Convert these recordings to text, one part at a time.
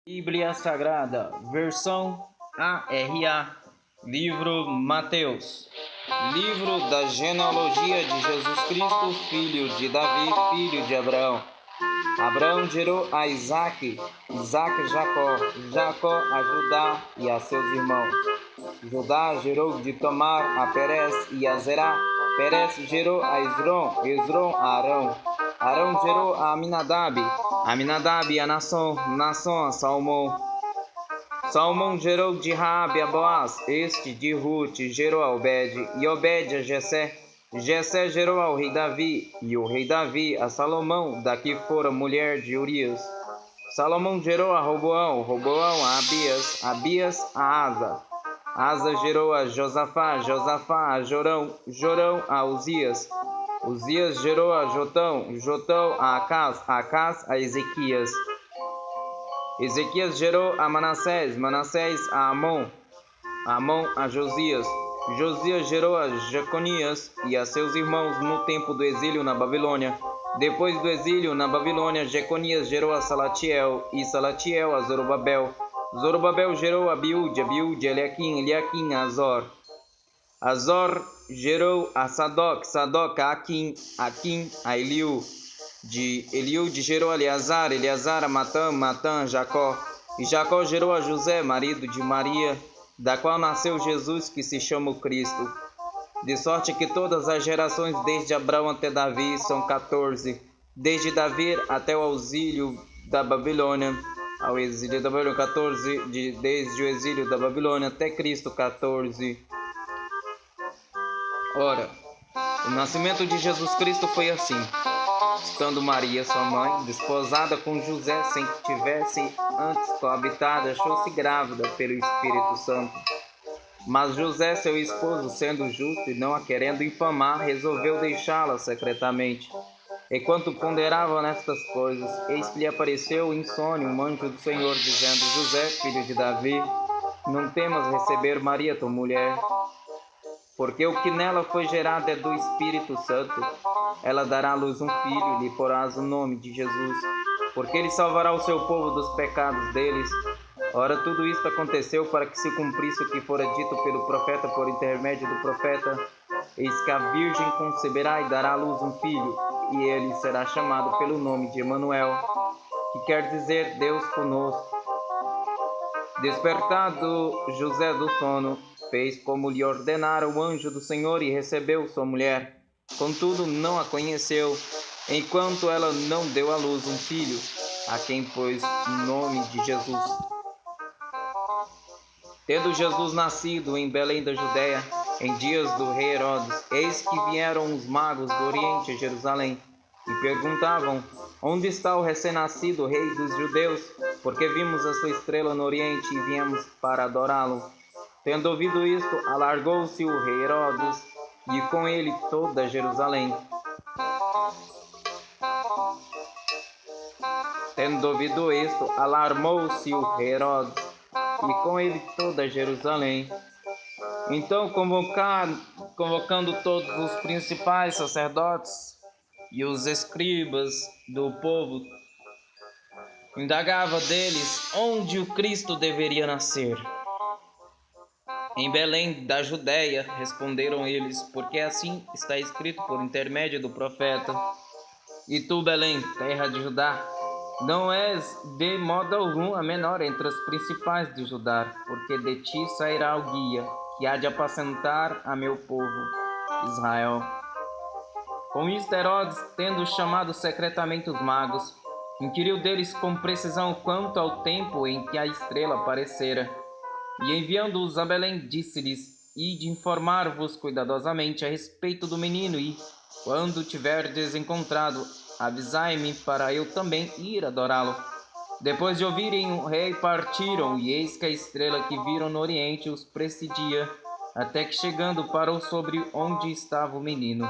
Bíblia Sagrada, versão ARA, livro Mateus. Livro da genealogia de Jesus Cristo, filho de Davi, filho de Abraão. Abraão gerou a Isaque, Isaque a Jacó, Jacó a Judá e a seus irmãos. Judá gerou de Tamar a Perez e a Zerá. Perez gerou a Esrom, Esrom a Arão. Arão gerou a Aminadab, Aminadab a Nação, Nação a Salmão. Salmão gerou de Raabe a Boaz, este de Ruth gerou a Obed, e Obed a Jessé. Jessé gerou ao rei Davi, e o rei Davi a Salomão, da que fora mulher de Urias. Salomão gerou a Roboão, Roboão a Abias, Abias a Asa. Asa gerou a Josafá, Josafá a Jorão, Jorão a Uzias. Uzias gerou a Jotão, Jotão a Acás, Acás a Ezequias. Ezequias gerou a Manassés, Manassés a Amon, Amon a Josias. Josias gerou a Jeconias e a seus irmãos no tempo do exílio na Babilônia. Depois do exílio na Babilônia, Jeconias gerou a Salatiel e Salatiel a Zorobabel. Zorobabel gerou a Abiúde, Abiúde a Eliaquim, Eliaquim a Azor. Azor gerou a Sadoc, Sadoc a Aquim, Aquim a Eliú. De Eliúde gerou a Eleazar, Eleazar a Matã, Matã a Jacó. E Jacó gerou a José, marido de Maria, da qual nasceu Jesus, que se chama o Cristo. De sorte que todas as gerações desde Abraão até Davi são 14, desde Davi até o exílio da Babilônia, ao exílio da Babilônia 14, desde o exílio da Babilônia até Cristo 14. Ora, o nascimento de Jesus Cristo foi assim. Estando Maria, sua mãe, desposada com José, sem que tivesse antes coabitado, achou-se grávida pelo Espírito Santo. Mas José, seu esposo, sendo justo e não a querendo infamar, resolveu deixá-la secretamente. Enquanto ponderava nestas coisas, eis que lhe apareceu em sonho um anjo do Senhor, dizendo: José, filho de Davi, não temas receber Maria, tua mulher, porque o que nela foi gerado é do Espírito Santo. Ela dará à luz um filho e lhe porás o nome de Jesus, porque ele salvará o seu povo dos pecados deles. Ora, tudo isto aconteceu para que se cumprisse o que fora dito pelo profeta por intermédio do profeta: eis que a virgem conceberá e dará à luz um filho, e ele será chamado pelo nome de Emanuel, que quer dizer Deus conosco. Despertado José do sono, fez como lhe ordenara o anjo do Senhor e recebeu sua mulher. Contudo, não a conheceu, enquanto ela não deu à luz um filho, a quem pôs o nome de Jesus. Tendo Jesus nascido em Belém da Judéia, em dias do rei Herodes, eis que vieram os magos do Oriente a Jerusalém, e perguntavam: onde está o recém-nascido rei dos judeus? Porque vimos a sua estrela no Oriente e viemos para adorá-lo. Tendo ouvido isto, alargou-se o rei Herodes, e com ele toda Jerusalém. Tendo ouvido isto, alarmou-se o rei Herodes, e com ele toda Jerusalém. Então, convocando todos os principais sacerdotes e os escribas do povo, indagava deles onde o Cristo deveria nascer. Em Belém da Judéia, responderam eles, porque assim está escrito por intermédio do profeta: e tu, Belém, terra de Judá, não és de modo algum a menor entre as principais de Judá, porque de ti sairá o guia, que há de apacentar a meu povo, Israel. Com isto, Herodes, tendo chamado secretamente os magos, inquiriu deles com precisão quanto ao tempo em que a estrela aparecera. E enviando-os a Belém, disse-lhes: ide informar-vos cuidadosamente a respeito do menino, e, quando tiverdes encontrado, avisai-me para eu também ir adorá-lo. Depois de ouvirem o rei, partiram, e eis que a estrela que viram no oriente os precedia, até que chegando parou sobre onde estava o menino.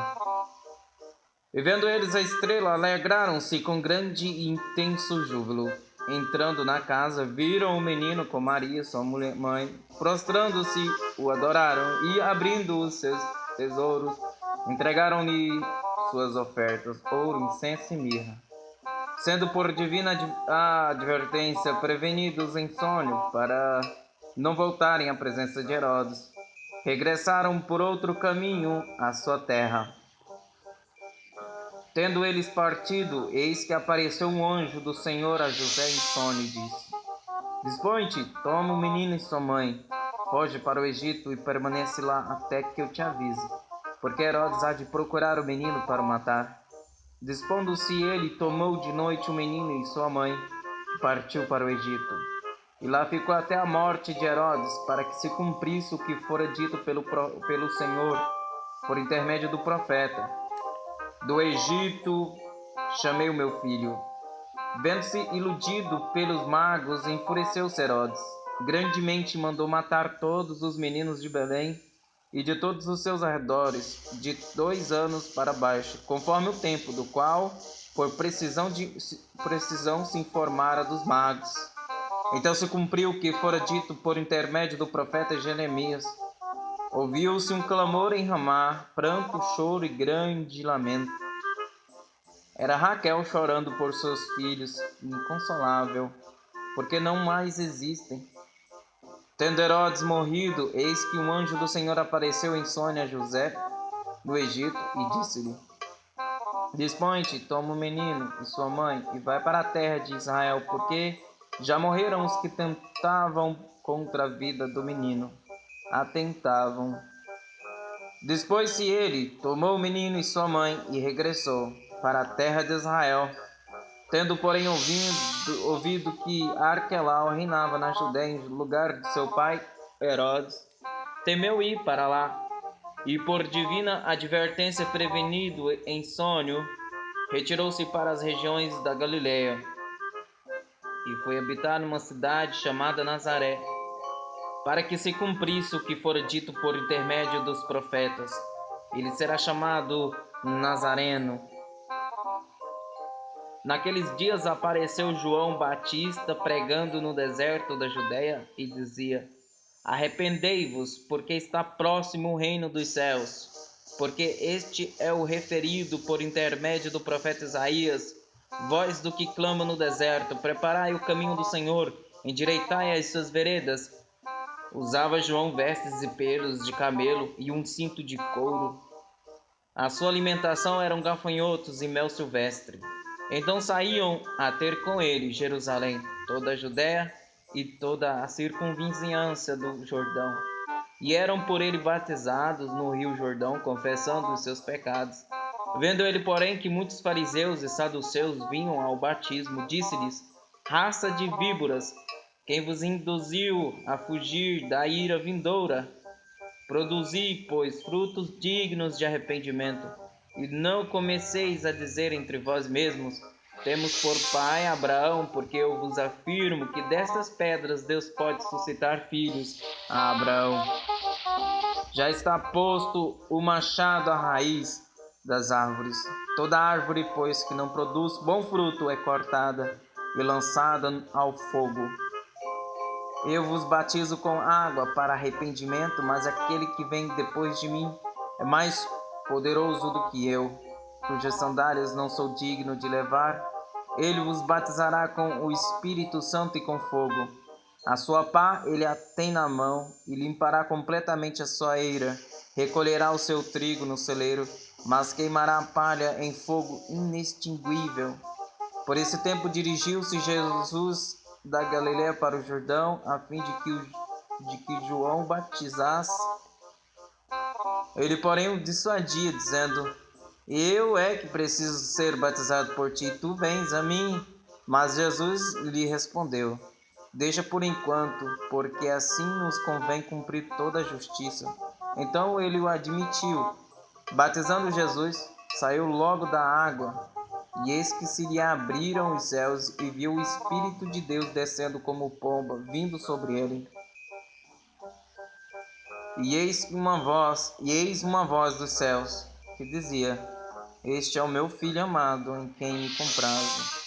E vendo eles a estrela, alegraram-se com grande e intenso júbilo. Entrando na casa, viram o menino com Maria, sua mãe. Prostrando-se, o adoraram e, abrindo os seus tesouros, entregaram-lhe suas ofertas, ouro, incenso e mirra. sendo por divina advertência prevenidos em sonho para não voltarem à presença de Herodes, regressaram por outro caminho à sua terra. Tendo eles partido, eis que apareceu um anjo do Senhor a José em sonho e disse: Dispõe-te, toma o menino e sua mãe, foge para o Egito e permanece lá até que eu te avise, porque Herodes há de procurar o menino para o matar. Dispondo-se ele, tomou de noite o menino e sua mãe, e partiu para o Egito. E lá ficou até a morte de Herodes, para que se cumprisse o que fora dito pelo Senhor, por intermédio do profeta: Do Egito chamei o meu filho. Vendo-se iludido pelos magos, enfureceu-se Herodes. Grandemente mandou matar todos os meninos de Belém e de todos os seus arredores, de 2 anos para baixo, conforme o tempo do qual, por precisão se informara dos magos. Então se cumpriu o que fora dito por intermédio do profeta Jeremias. Ouviu-se um clamor em Ramá, pranto, choro e grande lamento. Era Raquel chorando por seus filhos, inconsolável, porque não mais existem. Tendo Herodes morrido, eis que um anjo do Senhor apareceu em sonho a José, no Egito, e disse-lhe: Dispõe-te, toma o menino e sua mãe, e vai para a terra de Israel, porque já morreram os que tentavam contra a vida do menino. Atentavam. Dispôs-se ele, tomou o menino e sua mãe, e regressou para a terra de Israel. Tendo, porém, ouvido que Arquelau reinava na Judéia em lugar de seu pai Herodes, temeu ir para lá, e por divina advertência prevenido em sonho, retirou-se para as regiões da Galileia, e foi habitar numa cidade chamada Nazaré, para que se cumprisse o que fora dito por intermédio dos profetas: ele será chamado Nazareno. Naqueles dias apareceu João Batista pregando no deserto da Judéia e dizia: Arrependei-vos, porque está próximo o reino dos céus. Porque este é o referido por intermédio do profeta Isaías: Voz do que clama no deserto, preparai o caminho do Senhor, endireitai as suas veredas. Usava João vestes e pelos de camelo e um cinto de couro. A sua alimentação eram gafanhotos e mel silvestre. Então saíam a ter com ele Jerusalém, toda a Judéia e toda a circunvizinhança do Jordão. E eram por ele batizados no rio Jordão, confessando os seus pecados. Vendo ele, porém, que muitos fariseus e saduceus vinham ao batismo, disse-lhes: Raça de víboras, quem vos induziu a fugir da ira vindoura? Produzi, pois, frutos dignos de arrependimento, e não comeceis a dizer entre vós mesmos: Temos por pai Abraão, porque eu vos afirmo que destas pedras Deus pode suscitar filhos a Abraão. Já está posto o machado à raiz das árvores. Toda árvore, pois, que não produz bom fruto é cortada e lançada ao fogo. Eu vos batizo com água para arrependimento, mas aquele que vem depois de mim é mais poderoso do que eu, cujas sandálias não sou digno de levar. Ele vos batizará com o Espírito Santo e com fogo. A sua pá ele a tem na mão e limpará completamente a sua eira. Recolherá o seu trigo no celeiro, mas queimará a palha em fogo inextinguível. Por esse tempo dirigiu-se Jesus da Galileia para o Jordão, a fim de que João batizasse. Ele, porém, o dissuadia, dizendo: Eu é que preciso ser batizado por ti, tu vens a mim? Mas Jesus lhe respondeu: Deixa por enquanto, porque assim nos convém cumprir toda a justiça. Então ele o admitiu. Batizando Jesus, saiu logo da água. E eis que se lhe abriram os céus, e viu o Espírito de Deus descendo como pomba, vindo sobre ele. E eis uma voz dos céus, que dizia: Este é o meu Filho amado, em quem me comprazo.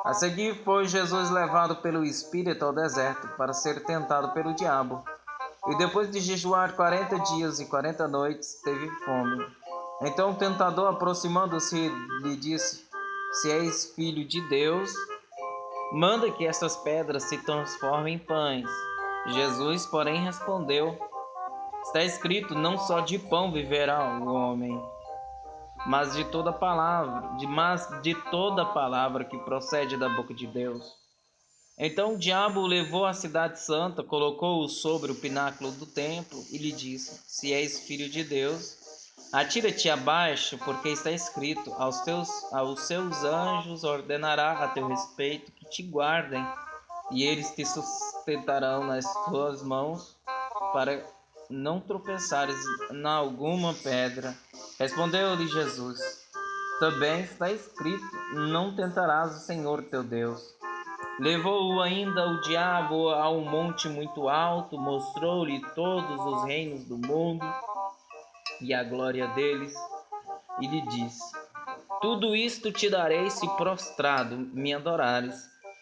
A seguir foi Jesus levado pelo Espírito ao deserto, para ser tentado pelo diabo. E depois de jejuar 40 dias e 40 noites, teve fome. Então o tentador, aproximando-se, lhe disse: se és filho de Deus, manda que essas pedras se transformem em pães. Jesus, porém, respondeu: está escrito, não só de pão viverá o homem, mas de toda palavra que procede da boca de Deus. Então o diabo o levou à cidade santa, colocou-o sobre o pináculo do templo e lhe disse: se és filho de Deus, atira-te abaixo, porque está escrito, aos seus anjos ordenará a teu respeito que te guardem, e eles te sustentarão nas tuas mãos, para não tropeçares em alguma pedra. Respondeu-lhe Jesus: também está escrito, não tentarás o Senhor teu Deus. Levou-o ainda o diabo a um monte muito alto, mostrou-lhe todos os reinos do mundo e a glória deles, e lhe disse: tudo isto te darei se prostrado me adorares.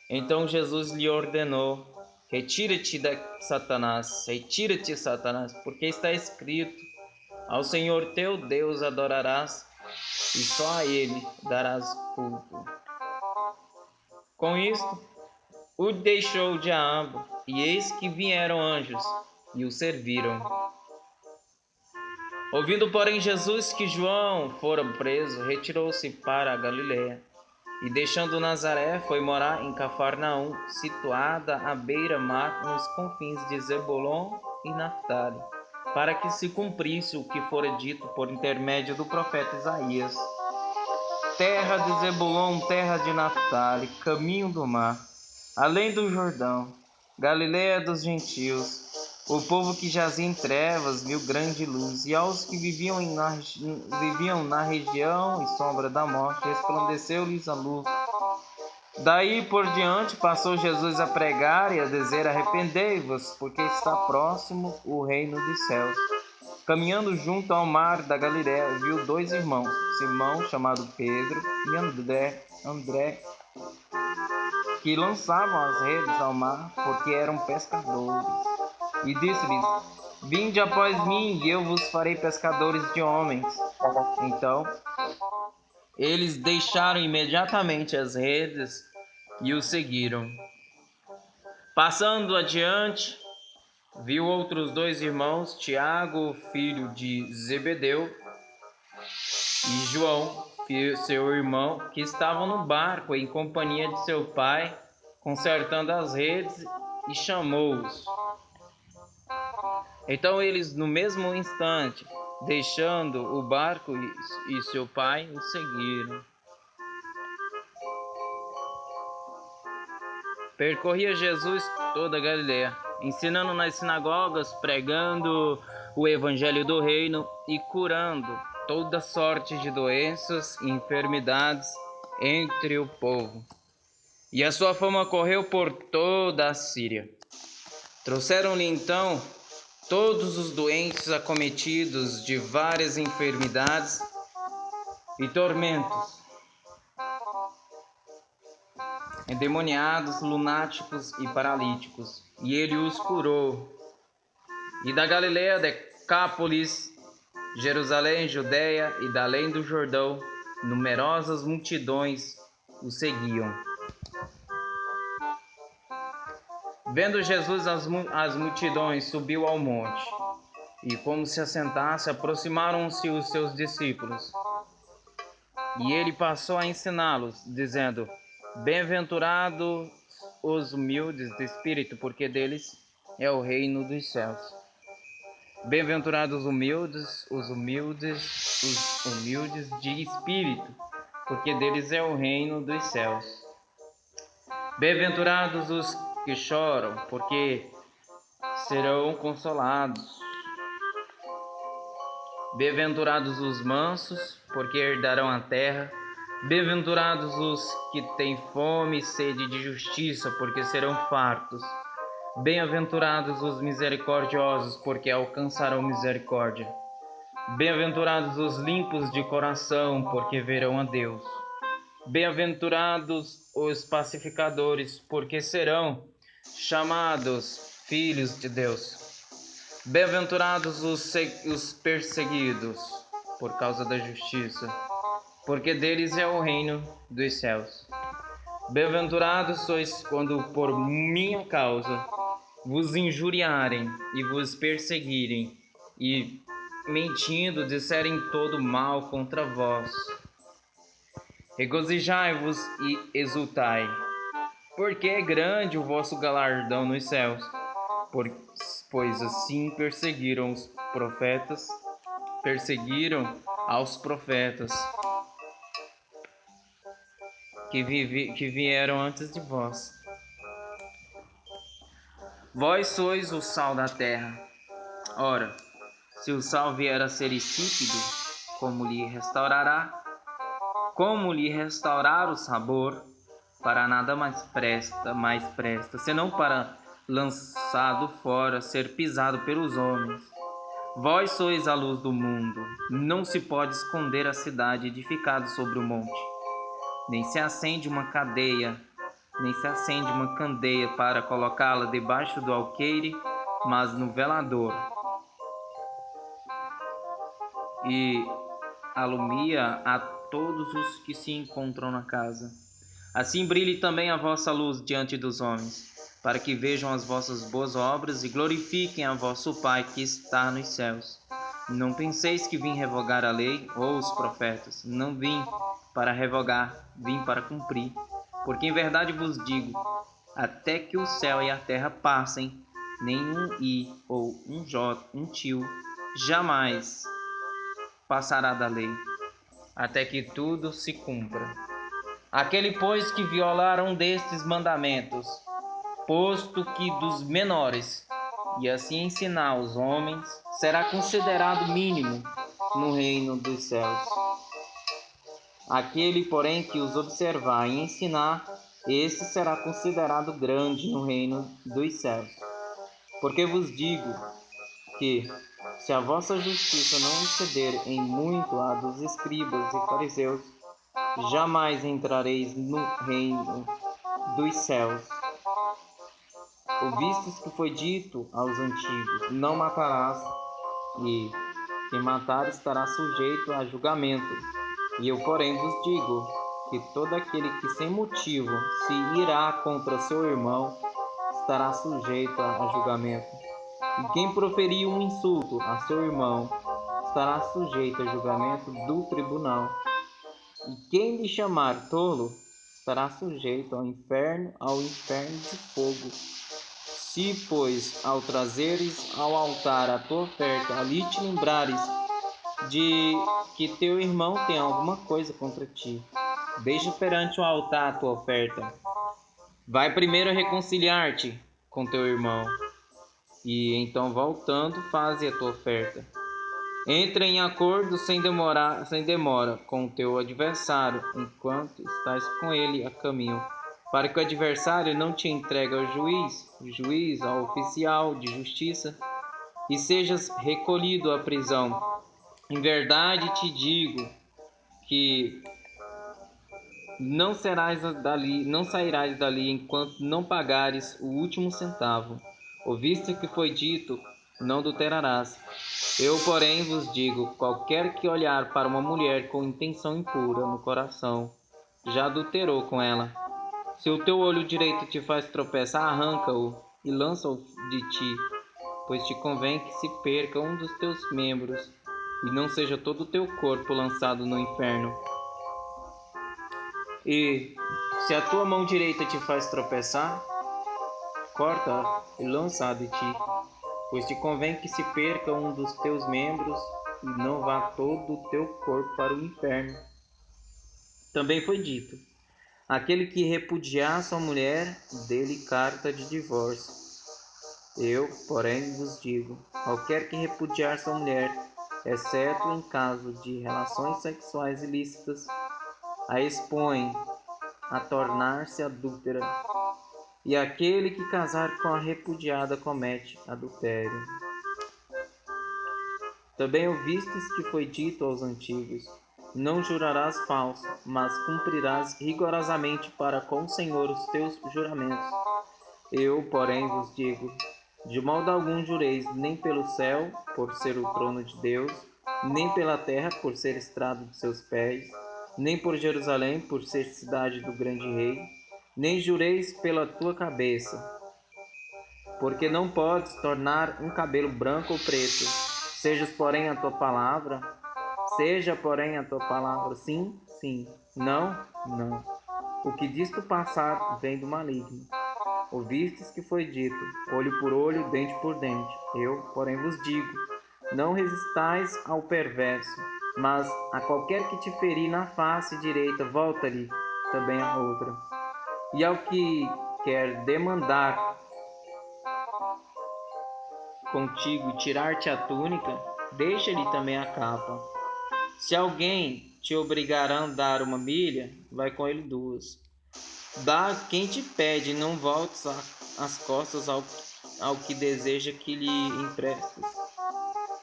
Então Jesus lhe ordenou: retira-te, Satanás, porque está escrito, ao Senhor teu Deus adorarás, e só a ele darás culto. Com isto, o deixou o diabo, e eis que vieram anjos, e o serviram. Ouvindo, porém, Jesus que João fora preso, retirou-se para a Galiléia, e deixando Nazaré, foi morar em Cafarnaum, situada à beira-mar, nos confins de Zebulon e Naftali, para que se cumprisse o que fora dito por intermédio do profeta Isaías: terra de Zebulon, terra de Naftali, caminho do mar, além do Jordão, Galiléia dos gentios. O povo que jazia em trevas viu grande luz, e aos que viviam na região e sombra da morte, resplandeceu-lhes a luz. Daí por diante passou Jesus a pregar e a dizer: arrependei-vos, porque está próximo o reino dos céus. Caminhando junto ao mar da Galiléia, viu dois irmãos, Simão, chamado Pedro, e André, que lançavam as redes ao mar, porque eram pescadores. E disse-lhes: vinde após mim, e eu vos farei pescadores de homens. Então eles deixaram imediatamente as redes e o seguiram. Passando adiante, viu outros dois irmãos, Tiago, filho de Zebedeu, e João, seu irmão, que estavam no barco em companhia de seu pai, consertando as redes, e chamou-os. Então eles, no mesmo instante, deixando o barco e seu pai, o seguiram. Percorria Jesus toda a Galiléia, ensinando nas sinagogas, pregando o evangelho do reino e curando toda sorte de doenças e enfermidades entre o povo. E a sua fama correu por toda a Síria. Trouxeram-lhe então todos os doentes acometidos de várias enfermidades e tormentos, endemoniados, lunáticos e paralíticos, e ele os curou. E da Galiléia, Decápolis, Jerusalém, Judeia e da além do Jordão, numerosas multidões o seguiam. Vendo Jesus as multidões, subiu ao monte, e como se assentasse, aproximaram-se os seus discípulos. E ele passou a ensiná-los, dizendo: bem-aventurados os humildes de espírito, porque deles é o reino dos céus. Bem-aventurados os humildes de espírito, porque deles é o reino dos céus. Bem-aventurados os que choram, porque serão consolados. Bem-aventurados os mansos, porque herdarão a terra. Bem-aventurados os que têm fome e sede de justiça, porque serão fartos. Bem-aventurados os misericordiosos, porque alcançarão misericórdia. Bem-aventurados os limpos de coração, porque verão a Deus. Bem-aventurados os pacificadores, porque serão chamados filhos de Deus. Bem-aventurados os perseguidos por causa da justiça, porque deles é o reino dos céus. Bem-aventurados sois quando por minha causa vos injuriarem e vos perseguirem, e, mentindo, disserem todo mal contra vós. Regozijai-vos e exultai, porque é grande o vosso galardão nos céus, pois assim perseguiram aos profetas que vieram antes de vós. Vós sois o sal da terra. Ora, se o sal vier a ser insípido, como lhe restaurar o sabor? Para nada mais presta, senão para, lançado fora, ser pisado pelos homens. Vós sois a luz do mundo. Não se pode esconder a cidade edificada sobre o monte. Nem se acende uma candeia para colocá-la debaixo do alqueire, mas no velador, e alumia a todos os que se encontram na casa. Assim brilhe também a vossa luz diante dos homens, para que vejam as vossas boas obras e glorifiquem a vosso Pai que está nos céus. Não penseis que vim revogar a lei ou os profetas. Não vim para revogar, vim para cumprir. Porque em verdade vos digo, até que o céu e a terra passem, nem um i ou um j, um tio, jamais passará da lei, até que tudo se cumpra. Aquele, pois, que violar um destes mandamentos, posto que dos menores, e assim ensinar os homens, será considerado mínimo no reino dos céus. Aquele, porém, que os observar e ensinar, esse será considerado grande no reino dos céus. Porque vos digo que, se a vossa justiça não exceder em muito a dos escribas e fariseus, jamais entrareis no reino dos céus. Ouvistes que foi dito aos antigos: não matarás, e quem matar estará sujeito a julgamento. E eu, porém, vos digo que todo aquele que sem motivo se irá contra seu irmão estará sujeito a julgamento. E quem proferir um insulto a seu irmão estará sujeito a julgamento do tribunal. E quem lhe chamar tolo estará sujeito ao inferno de fogo. Se, pois, ao trazeres ao altar a tua oferta, ali te lembrares de que teu irmão tem alguma coisa contra ti, deixa perante o altar a tua oferta. Vai primeiro reconciliar-te com teu irmão, e então, voltando, faze a tua oferta. Entra em acordo sem demora com o teu adversário, enquanto estás com ele a caminho, para que o adversário não te entregue ao juiz, ao oficial de justiça, e sejas recolhido à prisão. Em verdade te digo que não sairás dali enquanto não pagares o último centavo. Ouviste que foi dito: não adulterarás. Eu, porém, vos digo: qualquer que olhar para uma mulher com intenção impura no coração, já adulterou com ela. Se o teu olho direito te faz tropeçar, arranca-o e lança-o de ti, pois te convém que se perca um dos teus membros, e não seja todo o teu corpo lançado no inferno. E se a tua mão direita te faz tropeçar, corta e lança-a de ti, pois te convém que se perca um dos teus membros e não vá todo o teu corpo para o inferno. Também foi dito: aquele que repudiar sua mulher, dê-lhe carta de divórcio. Eu, porém, vos digo: qualquer que repudiar sua mulher, exceto em caso de relações sexuais ilícitas, a expõe a tornar-se adúltera, e aquele que casar com a repudiada comete adultério. Também ouvistes que foi dito aos antigos: não jurarás falso, mas cumprirás rigorosamente para com o Senhor os teus juramentos. Eu, porém, vos digo: de modo algum jureis, nem pelo céu, por ser o trono de Deus, nem pela terra, por ser estrado de seus pés, nem por Jerusalém, por ser cidade do grande rei, nem jureis pela tua cabeça, porque não podes tornar um cabelo branco ou preto. Seja, porém, a tua palavra sim, sim, não, não. O que disto passar vem do maligno. Ouvistes que foi dito, olho por olho, dente por dente. Eu, porém, vos digo, não resistais ao perverso, mas a qualquer que te ferir na face direita, volta-lhe também a outra. E ao que quer demandar contigo e tirar-te a túnica, deixa-lhe também a capa. Se alguém te obrigar a andar 1 milha, vai com ele 2. Dá quem te pede, não voltes as costas ao que deseja que lhe emprestes.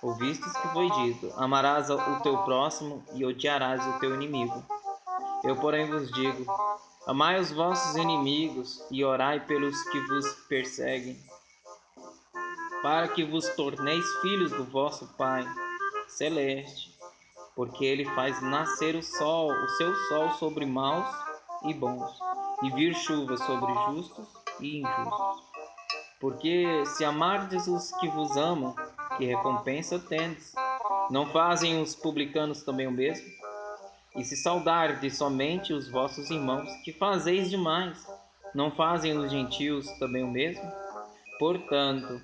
Ouvistes que foi dito, amarás o teu próximo e odiarás o teu inimigo. Eu, porém, vos digo, amai os vossos inimigos e orai pelos que vos perseguem, para que vos torneis filhos do vosso Pai Celeste, porque ele faz nascer o seu sol sobre maus e bons, e vir chuva sobre justos e injustos. Porque se amardes os que vos amam, que recompensa tendes? Não fazem os publicanos também o mesmo? E se saudardes somente os vossos irmãos, que fazeis demais? Não fazem os gentios também o mesmo? Portanto,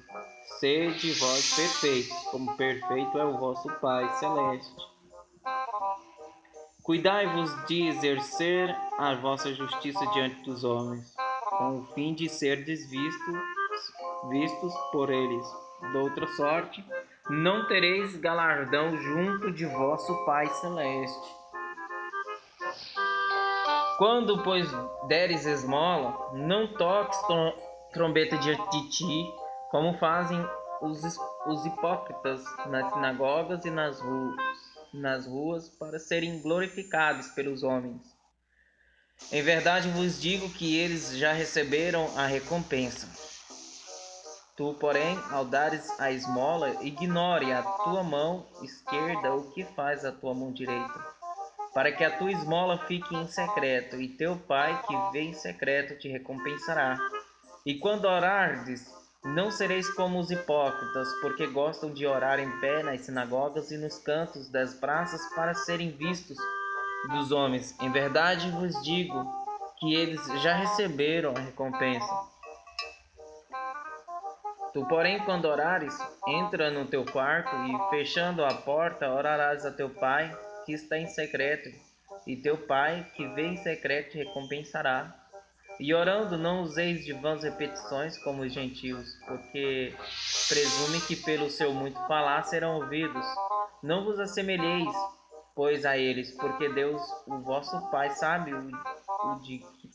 sede vós perfeitos, como perfeito é o vosso Pai Celeste. Cuidai-vos de exercer a vossa justiça diante dos homens, com o fim de serdes vistos por eles. De outra sorte, não tereis galardão junto de vosso Pai Celeste. Quando, pois, deres esmola, não toques trombeta diante de ti, como fazem os hipócritas nas sinagogas e nas ruas, para serem glorificados pelos homens. Em verdade vos digo que eles já receberam a recompensa. Tu, porém, ao dares a esmola, ignore a tua mão esquerda o que faz a tua mão direita, para que a tua esmola fique em secreto, e teu Pai que vê em secreto te recompensará. E quando orardes, não sereis como os hipócritas, porque gostam de orar em pé nas sinagogas e nos cantos das praças para serem vistos dos homens. Em verdade vos digo que eles já receberam a recompensa. Tu, porém, quando orares, entra no teu quarto e, fechando a porta, orarás a teu Pai que está em secreto, e teu Pai que vê em secreto te recompensará. E orando, não useis de vãs repetições como os gentios, porque presume que pelo seu muito falar serão ouvidos. Não vos assemelheis, pois, a eles, porque Deus, o vosso Pai, sabe o de que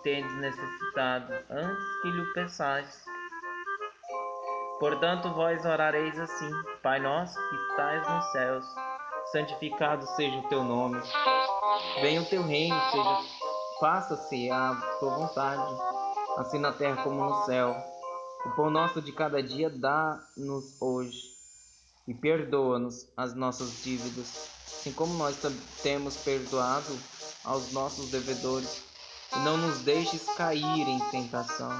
tendes necessitado, antes que lhe peçais. Portanto, vós orareis assim: Pai nosso que estais nos céus, santificado seja o teu nome. Venha o teu reino, faça-se a tua vontade, assim na terra como no céu. O pão nosso de cada dia dá-nos hoje, e perdoa-nos as nossas dívidas, assim como nós temos perdoado aos nossos devedores. E não nos deixes cair em tentação,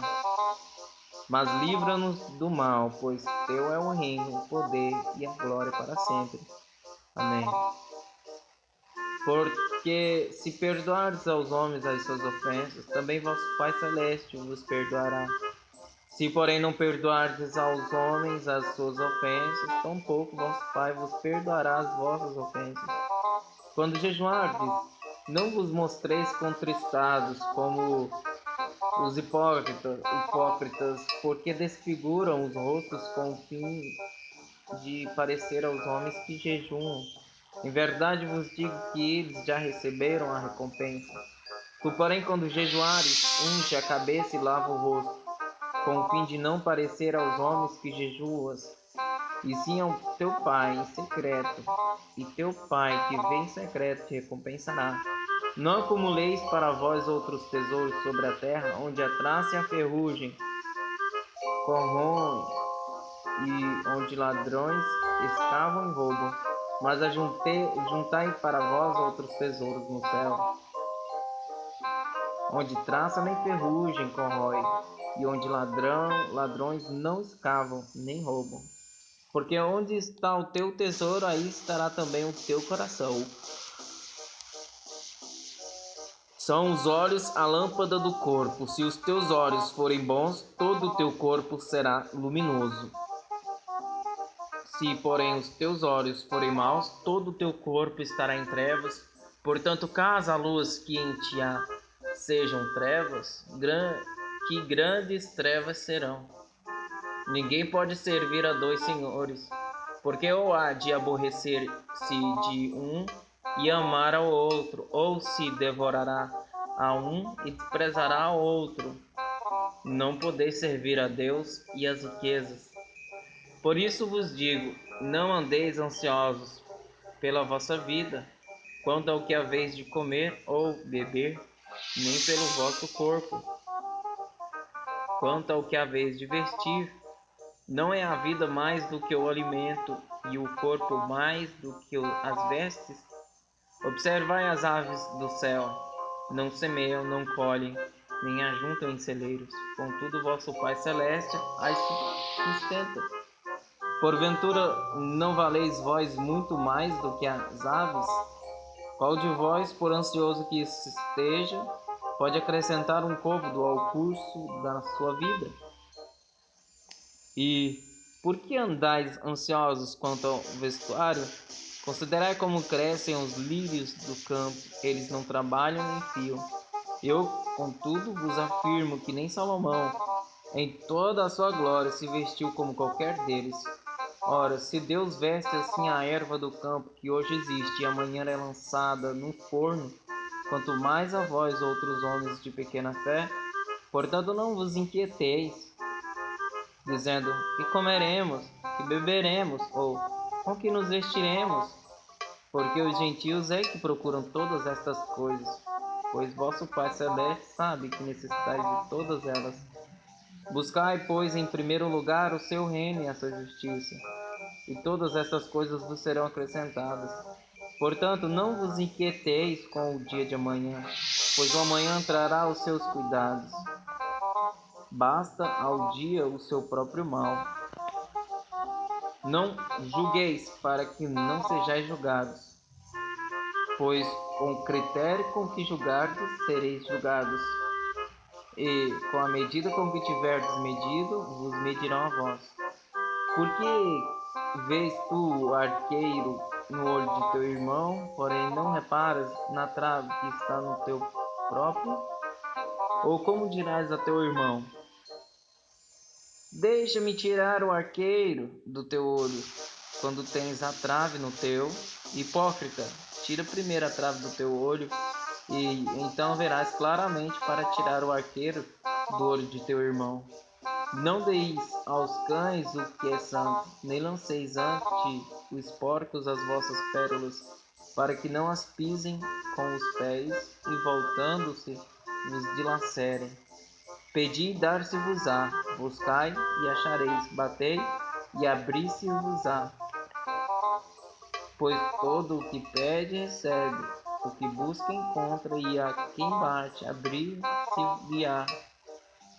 mas livra-nos do mal, pois teu é o reino, o poder e a glória para sempre. Amém. Porque se perdoardes aos homens as suas ofensas, também vosso Pai Celeste vos perdoará. Se, porém, não perdoardes aos homens as suas ofensas, tampouco vosso Pai vos perdoará as vossas ofensas. Quando jejuardes, não vos mostreis contristados como os hipócritas, porque desfiguram os rostos com o fim de parecer aos homens que jejuam. Em verdade vos digo que eles já receberam a recompensa. Tu, porém, quando jejuares, unge a cabeça e lava o rosto, com o fim de não parecer aos homens que jejuas, e sim ao teu Pai em secreto, e teu Pai que vê em secreto te recompensará. Não acumuleis para vós outros tesouros sobre a terra, onde a traça e a ferrugem corroem, e onde ladrões escavam e roubam, mas juntai para vós outros tesouros no céu, onde traça nem ferrugem corrói, e onde ladrões não escavam nem roubam. Porque onde está o teu tesouro, aí estará também o teu coração. São os olhos a lâmpada do corpo. Se os teus olhos forem bons, todo o teu corpo será luminoso. Se, porém, os teus olhos forem maus, todo o teu corpo estará em trevas. Portanto, caso a luz que em ti há sejam trevas, que grandes trevas serão. Ninguém pode servir a dois senhores, porque ou há de aborrecer-se de um e amar ao outro, ou se devorará a um e desprezará ao outro. Não podeis servir a Deus e às riquezas. Por isso vos digo, não andeis ansiosos pela vossa vida, quanto ao que haveis de comer ou beber, nem pelo vosso corpo, quanto ao que haveis de vestir. Não é a vida mais do que o alimento, e o corpo mais do que as vestes? Observai as aves do céu, não semeiam, não colhem, nem ajuntam em celeiros, contudo vosso Pai Celeste as sustenta. Porventura não valeis vós muito mais do que as aves? Qual de vós, por ansioso que esteja, pode acrescentar um côvado ao curso da sua vida? E por que andais ansiosos quanto ao vestuário? Considerai como crescem os lírios do campo, eles não trabalham nem fiam. Eu, contudo, vos afirmo que nem Salomão, em toda a sua glória, se vestiu como qualquer deles. Ora, se Deus veste assim a erva do campo, que hoje existe e amanhã é lançada no forno, quanto mais a vós, outros homens de pequena fé, portanto não vos inquieteis, dizendo: que comeremos, que beberemos, ou com que nos vestiremos? Porque os gentios é que procuram todas estas coisas, pois vosso Pai Celeste sabe que necessitais de todas elas. Buscai, pois, em primeiro lugar o seu reino e a sua justiça, e todas estas coisas vos serão acrescentadas. Portanto, não vos inquieteis com o dia de amanhã, pois o amanhã trará os seus cuidados. Basta ao dia o seu próprio mal. Não julgueis para que não sejais julgados, pois com o critério com que julgardes, sereis julgados, e com a medida com que tiverdes medido, vos medirão a vós. Porque vês tu o arqueiro no olho de teu irmão, porém não reparas na trave que está no teu próprio? Ou como dirás a teu irmão: deixa-me tirar o arqueiro do teu olho, quando tens a trave no teu? Hipócrita, tira primeiro a trave do teu olho, e então verás claramente para tirar o arqueiro do olho de teu irmão. Não deis aos cães o que é santo, nem lanceis ante os porcos as vossas pérolas, para que não as pisem com os pés, e voltando-se vos dilacerem. Pedi e dar-se-vos-á, buscai e achareis, batei e abrir-se-vos-á. Pois todo o que pede recebe, o que busca encontra, e a quem bate abrir-se-lhe-á.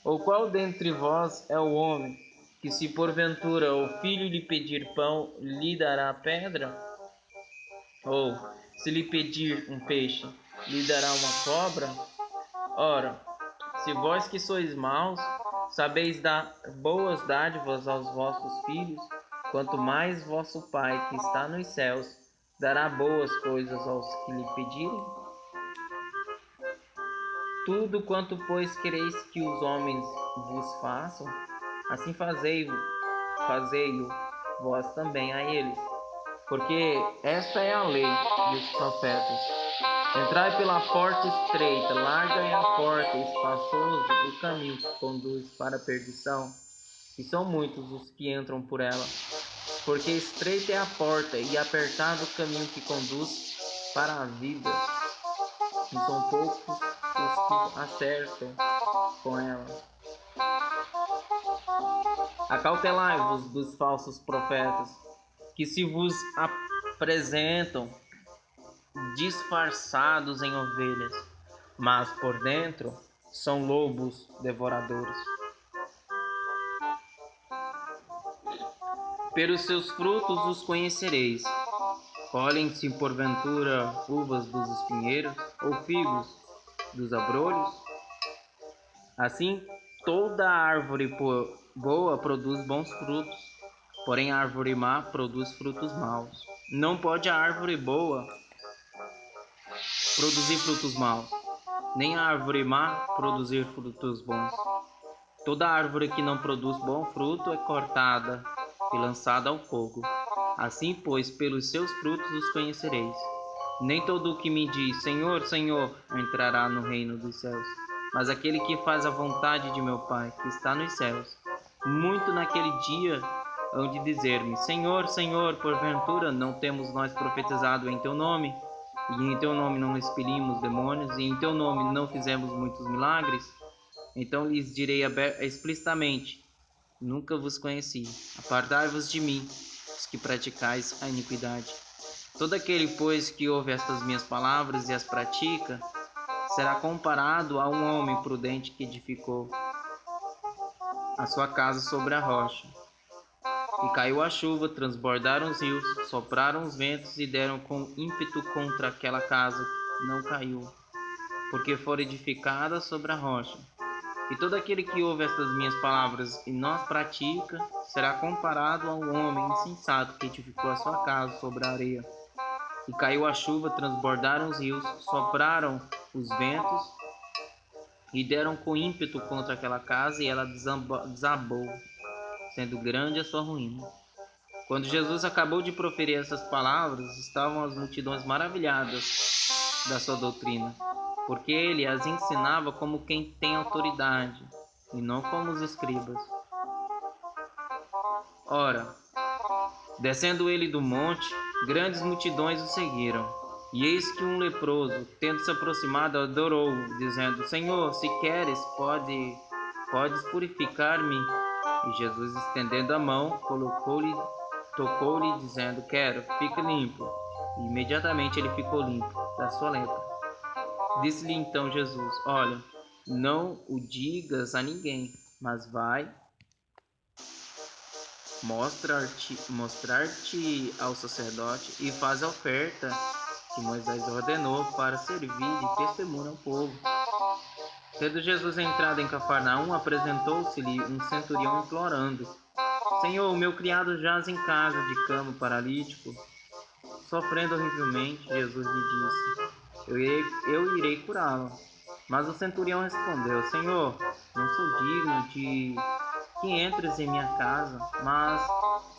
Ou qual dentre vós é o homem, que se porventura o filho lhe pedir pão, lhe dará pedra? Ou, se lhe pedir um peixe, lhe dará uma cobra? Ora, se vós que sois maus, sabeis dar boas dádivas aos vossos filhos, quanto mais vosso Pai que está nos céus dará boas coisas aos que lhe pedirem? Tudo quanto, pois, quereis que os homens vos façam, assim fazei-o vós também a eles. Porque esta é a lei e os profetas. Entrai pela porta estreita, larga é a porta, e espaçoso o caminho que conduz para a perdição, e são muitos os que entram por ela. Porque estreita é a porta, e apertado o caminho que conduz para a vida, e são poucos os que acertam com ela. A Acautelai-vos dos falsos profetas, que se vos apresentam disfarçados em ovelhas, mas por dentro são lobos devoradores. Pelos seus frutos os conhecereis. Colhem-se porventura uvas dos espinheiros ou figos dos abrolhos? Assim, toda árvore boa produz bons frutos, porém a árvore má produz frutos maus. Não pode a árvore boa produzir frutos maus, nem a árvore má produzir frutos bons. Toda árvore que não produz bom fruto é cortada e lançada ao fogo. Assim, pois, pelos seus frutos os conhecereis. Nem todo o que me diz, Senhor, Senhor, entrará no reino dos céus, mas aquele que faz a vontade de meu Pai, que está nos céus. Muito naquele dia hão de dizer-me, Senhor, Senhor, porventura não temos nós profetizado em teu nome? E em teu nome não expelimos demônios, e em teu nome não fizemos muitos milagres? Então lhes direi explicitamente, nunca vos conheci. Apartai-vos de mim, os que praticais a iniquidade. Todo aquele, pois, que ouve estas minhas palavras e as pratica, será comparado a um homem prudente que edificou a sua casa sobre a rocha. E caiu a chuva, transbordaram os rios, sopraram os ventos e deram com ímpeto contra aquela casa. Não caiu, porque fora edificada sobre a rocha. E todo aquele que ouve estas minhas palavras e não as pratica, será comparado a um homem insensato que edificou a sua casa sobre a areia. E caiu a chuva, transbordaram os rios, sopraram os ventos e deram com ímpeto contra aquela casa, e ela desabou, sendo grande a sua ruína. Quando Jesus acabou de proferir essas palavras, estavam as multidões maravilhadas da sua doutrina, porque ele as ensinava como quem tem autoridade, e não como os escribas. Ora, descendo ele do monte, grandes multidões o seguiram. E eis que um leproso, tendo se aproximado, adorou-o, dizendo, Senhor, se queres, podes purificar-me. E Jesus, estendendo a mão, tocou-lhe, dizendo, quero, fica limpo. E imediatamente ele ficou limpo da sua lepra. Disse-lhe então Jesus, olha, não o digas a ninguém, mas vai mostrar-te ao sacerdote e faz a oferta que Moisés ordenou para servir de testemunho ao povo. Tendo Jesus entrado em Cafarnaum, apresentou-se-lhe um centurião implorando, Senhor, o meu criado jaz em casa de cama paralítico, sofrendo horrivelmente. Jesus lhe disse, eu irei curá-lo. Mas o centurião respondeu, Senhor, não sou digno de que entres em minha casa, mas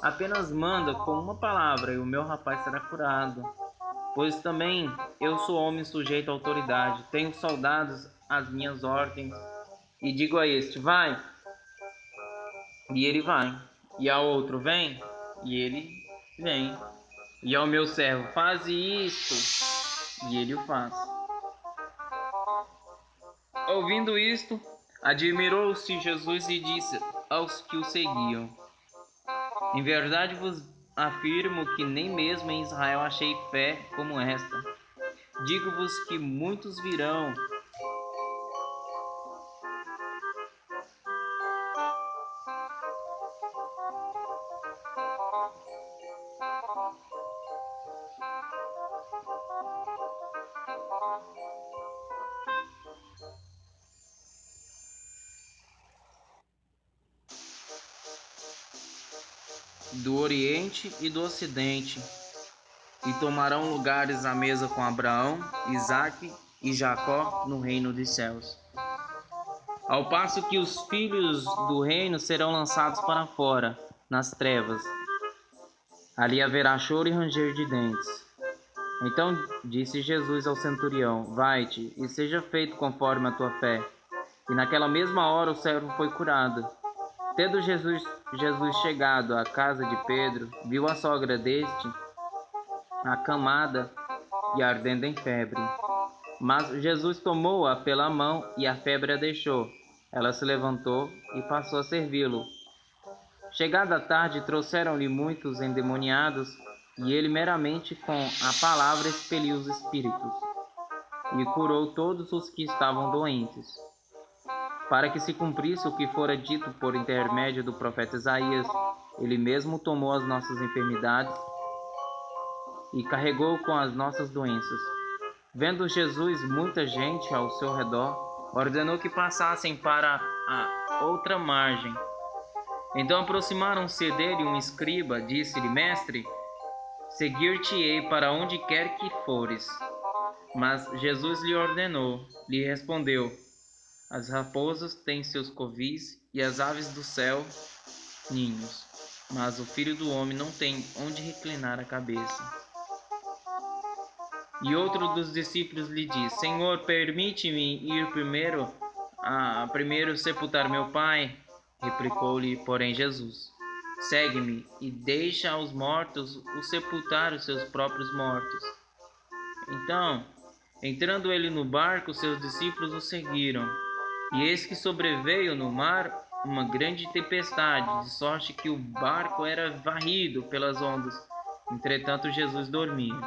apenas manda com uma palavra e o meu rapaz será curado. Pois também eu sou homem sujeito à autoridade, tenho soldados às minhas ordens, e digo a este, vai, e ele vai, e ao outro, vem, e ele vem, e ao meu servo, faze isto, e ele o faz. Ouvindo isto, admirou-se Jesus e disse aos que o seguiam, em verdade vos afirmo que nem mesmo em Israel achei fé como esta. Digo-vos que muitos virão do Oriente e do Ocidente, e tomarão lugares à mesa com Abraão, Isaque e Jacó no reino dos céus. Ao passo que os filhos do reino serão lançados para fora, nas trevas. Ali haverá choro e ranger de dentes. Então disse Jesus ao centurião, vai-te, e seja feito conforme a tua fé. E naquela mesma hora o servo foi curado. Tendo Jesus chegado à casa de Pedro, viu a sogra deste, acamada e ardendo em febre. Mas Jesus tomou-a pela mão e a febre a deixou. Ela se levantou e passou a servi-lo. Chegada a tarde, trouxeram-lhe muitos endemoniados, e ele meramente com a palavra expeliu os espíritos, e curou todos os que estavam doentes, para que se cumprisse o que fora dito por intermédio do profeta Isaías: ele mesmo tomou as nossas enfermidades e carregou com as nossas doenças. Vendo Jesus muita gente ao seu redor, ordenou que passassem para a outra margem. Então aproximaram-se dele um escriba, disse-lhe: Mestre, seguir-te-ei para onde quer que fores. Mas Jesus lhe respondeu: as raposas têm seus covis e as aves do céu ninhos, mas o Filho do Homem não tem onde reclinar a cabeça. E outro dos discípulos lhe disse: Senhor, permite-me ir primeiro sepultar meu pai. Replicou-lhe, porém, Jesus: segue-me e deixa aos mortos o sepultar os seus próprios mortos. Então, entrando ele no barco, seus discípulos o seguiram. E eis que sobreveio no mar uma grande tempestade, de sorte que o barco era varrido pelas ondas. Entretanto, Jesus dormia.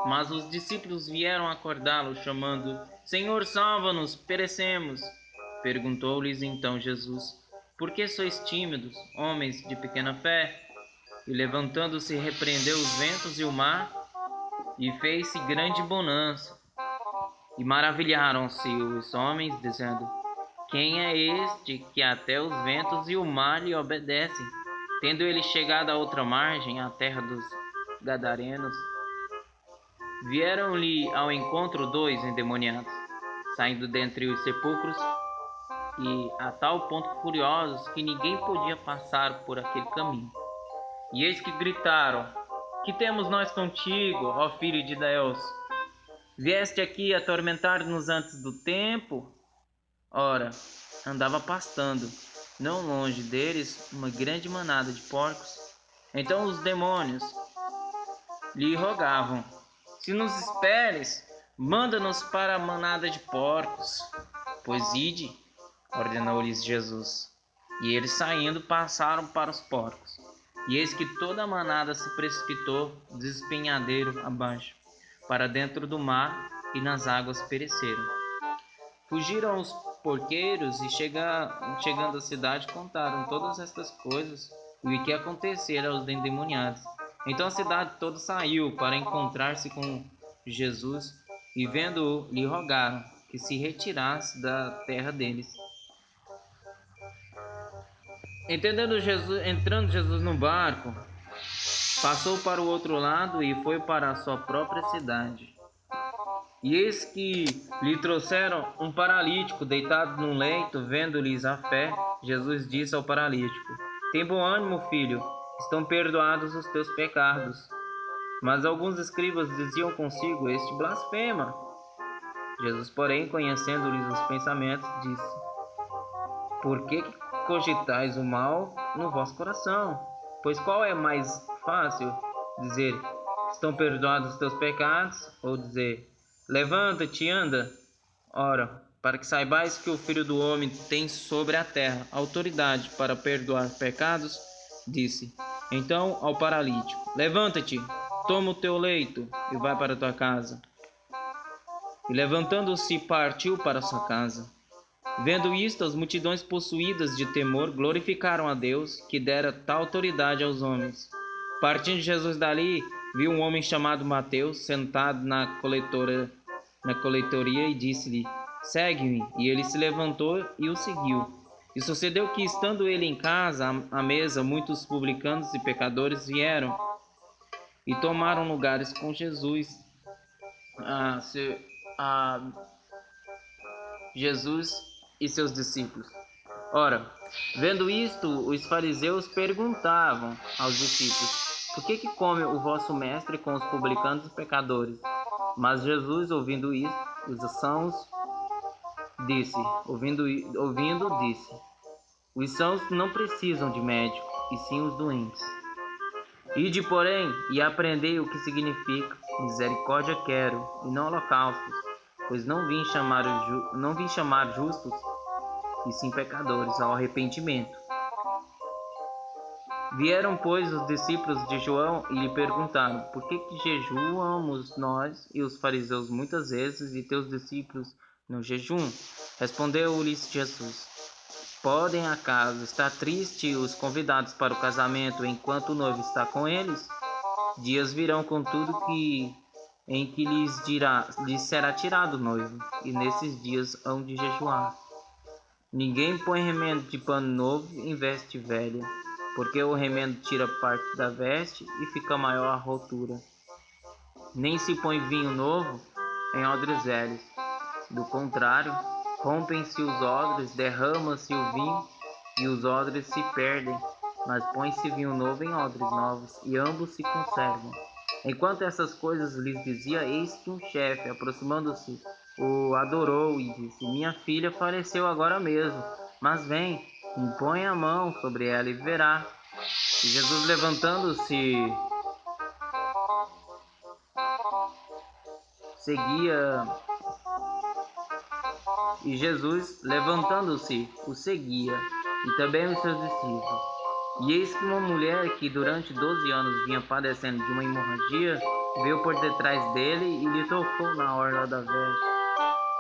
Mas os discípulos vieram acordá-lo, chamando: Senhor, salva-nos, perecemos. Perguntou-lhes então Jesus: por que sois tímidos, homens de pequena fé? E levantando-se, repreendeu os ventos e o mar, e fez-se grande bonança. E maravilharam-se os homens, dizendo: quem é este que até os ventos e o mar lhe obedecem? Tendo ele chegado à outra margem, à terra dos Gadarenos, vieram-lhe ao encontro 2 endemoniados, saindo dentre os sepulcros, e a tal ponto furiosos que ninguém podia passar por aquele caminho. E eis que gritaram: que temos nós contigo, ó Filho de Deus? Vieste aqui atormentar-nos antes do tempo? Ora, andava pastando, não longe deles, uma grande manada de porcos. Então os demônios lhe rogavam: se nos esperes, manda-nos para a manada de porcos. Pois ide, ordenou-lhes Jesus. E eles, saindo, passaram para os porcos. E eis que toda a manada se precipitou despenhadeiro abaixo, para dentro do mar, e nas águas pereceram. Fugiram os porqueiros e, chegando à cidade, contaram todas estas coisas e o que acontecera aos endemoniados. Então a cidade toda saiu para encontrar-se com Jesus, e vendo-o, lhe rogaram que se retirasse da terra deles. Entrando Jesus no barco, passou para o outro lado e foi para a sua própria cidade. E eis que lhe trouxeram um paralítico deitado num leito. Vendo-lhes a fé, Jesus disse ao paralítico: tem bom ânimo, filho, estão perdoados os teus pecados. Mas alguns escribas diziam consigo: este blasfema. Jesus, porém, conhecendo-lhes os pensamentos, disse: por que cogitais o mal no vosso coração? Pois qual é mais fácil, dizer: estão perdoados os teus pecados, ou dizer: levanta-te e anda? Ora, para que saibais que o Filho do Homem tem sobre a terra autoridade para perdoar pecados, disse então ao paralítico: levanta-te, toma o teu leito e vai para a tua casa. E levantando-se, partiu para sua casa. Vendo isto, as multidões, possuídas de temor, glorificaram a Deus, que dera tal autoridade aos homens. Partindo Jesus dali, viu um homem chamado Mateus sentado na coletoria, e disse-lhe: segue-me. E ele se levantou e o seguiu. E sucedeu que, estando ele em casa, à mesa, muitos publicanos e pecadores vieram e tomaram lugares com Jesus. Jesus e seus discípulos. Ora, vendo isto, os fariseus perguntavam aos discípulos: por que come o vosso mestre com os publicanos e pecadores? Mas Jesus, ouvindo isto, disse: os sãos não precisam de médico, e sim os doentes. Ide, porém, e aprendei o que significa: misericórdia quero, e não holocaustos, pois não vim chamar justos, e sim pecadores ao arrependimento. Vieram, pois, os discípulos de João e lhe perguntaram: Por que jejuamos nós e os fariseus muitas vezes, e teus discípulos no jejum? Respondeu-lhes Jesus: Podem acaso estar tristes os convidados para o casamento enquanto o noivo está com eles? Dias virão, contudo, em que lhes será tirado o noivo, e nesses dias hão de jejuar. Ninguém põe remendo de pano novo em veste velha, porque o remendo tira parte da veste e fica maior a rotura. Nem se põe vinho novo em odres velhos. Do contrário, rompem-se os odres, derrama-se o vinho e os odres se perdem, mas põe-se vinho novo em odres novos, e ambos se conservam. Enquanto essas coisas lhes dizia, eis que um chefe, aproximando-se, o adorou e disse: Minha filha faleceu agora mesmo, mas vem, impõe a mão sobre ela e verá. E Jesus, levantando-se, o seguia, e também os seus discípulos. E eis que uma mulher que durante 12 anos vinha padecendo de uma hemorragia, veio por detrás dele e lhe tocou na orla da veste,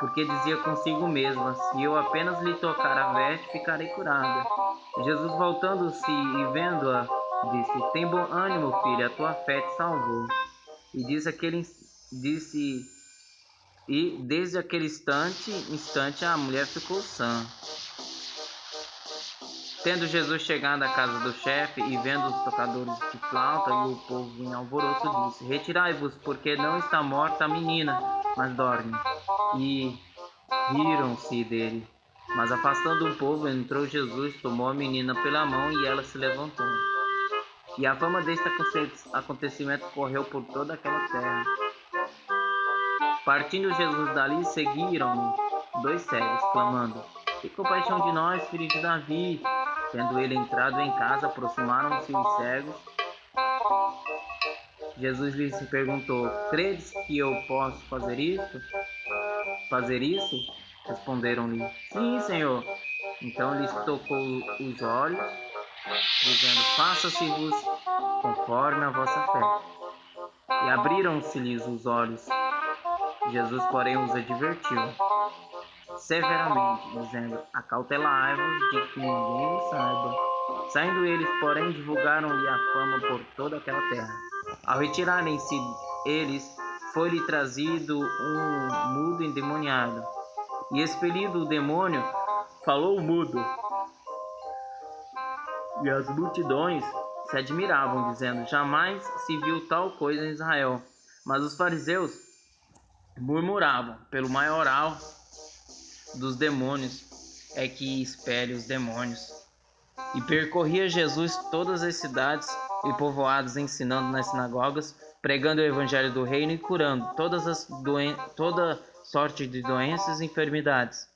porque dizia consigo mesma: Se eu apenas lhe tocar a veste, ficarei curada. Jesus, voltando-se e vendo-a, disse: Tem bom ânimo, filha, a tua fé te salvou. E desde aquele instante a mulher ficou sã. Tendo Jesus chegado à casa do chefe e vendo os tocadores de flauta e o povo em alvoroço, disse: Retirai-vos, porque não está morta a menina, mas dorme. E riram-se dele. Mas afastando o povo, entrou Jesus, tomou a menina pela mão e ela se levantou. E a fama deste acontecimento correu por toda aquela terra. Partindo Jesus dali, seguiram-no 2 cegos, clamando: Tem compaixão de nós, filho de Davi. Tendo ele entrado em casa, aproximaram-se os cegos. Jesus lhes perguntou: Credes que eu posso fazer isso? Responderam-lhe: Sim, Senhor. Então lhes tocou os olhos, dizendo: Faça-se-vos conforme a vossa fé. E abriram-se-lhes os olhos. Jesus, porém, os advertiu severamente, dizendo: Acautelai-vos de que ninguém o saiba. Saindo eles, porém, divulgaram-lhe a fama por toda aquela terra. Ao retirarem-se eles, foi-lhe trazido um mudo endemoniado. E expelido o demônio, falou mudo. E as multidões se admiravam, dizendo: Jamais se viu tal coisa em Israel. Mas os fariseus murmuravam: Pelo maioral dos demônios é que expele os demônios. E percorria Jesus todas as cidades e povoados, ensinando nas sinagogas, pregando o evangelho do reino e curando toda sorte de doenças e enfermidades.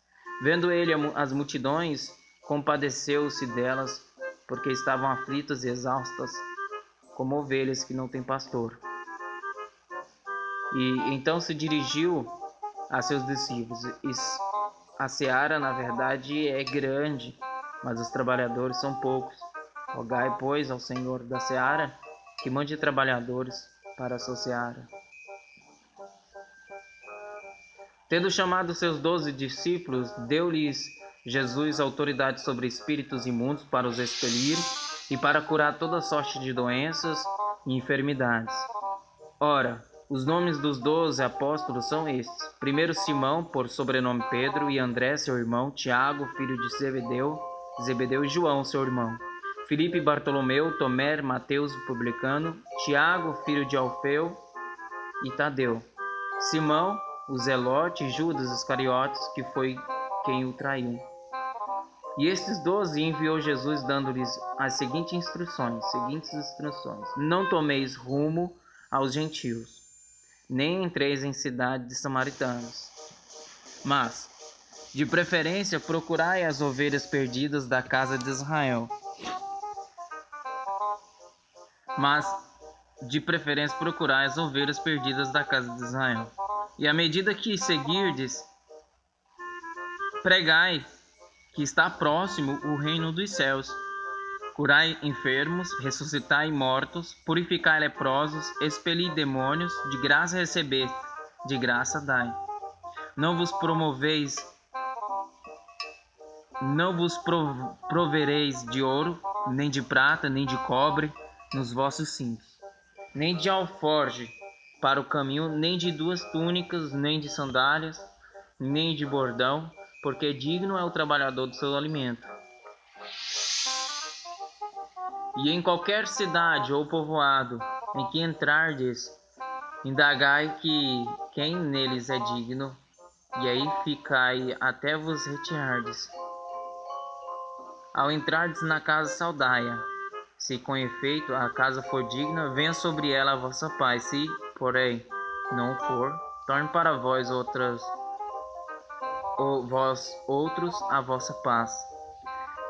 Vendo ele as multidões, compadeceu-se delas, porque estavam aflitas e exaustas, como ovelhas que não têm pastor. E então se dirigiu a seus discípulos: A seara, na verdade, é grande, mas os trabalhadores são poucos. Rogai, pois, ao Senhor da seara que mande trabalhadores para a sua seara. Tendo chamado seus 12 discípulos, deu-lhes Jesus autoridade sobre espíritos imundos para os expelir e para curar toda sorte de doenças e enfermidades. Ora, os nomes dos 12 apóstolos são estes: primeiro Simão, por sobrenome Pedro, e André, seu irmão, Tiago, filho de Zebedeu e João, seu irmão, Filipe, Bartolomeu, Tomé, Mateus, o publicano, Tiago, filho de Alfeu, e Tadeu, Simão, o Zelote, e Judas Iscariotes, que foi quem o traiu. E estes 12 enviou Jesus, dando-lhes as seguintes instruções: Não tomeis rumo aos gentios, nem entreis em cidade de samaritanos, mas, de preferência, procurai as ovelhas perdidas da casa de Israel. E à medida que seguirdes, pregai que está próximo o reino dos céus. curai enfermos, ressuscitai mortos, purificai leprosos, expeli demônios, de graça recebeste, de graça dai. Não vos provereis de ouro, nem de prata, nem de cobre, nos vossos cintos, nem de alforje para o caminho, nem de 2 túnicas, nem de sandálias, nem de bordão, porque digno é o trabalhador do seu alimento. E em qualquer cidade ou povoado em que entrardes, indagai quem neles é digno, e aí ficai até vos retirardes. Ao entrardes na casa, saudai-a. Se com efeito a casa for digna, venha sobre ela a vossa paz. Se, porém, não for, torne para vós outros a vossa paz.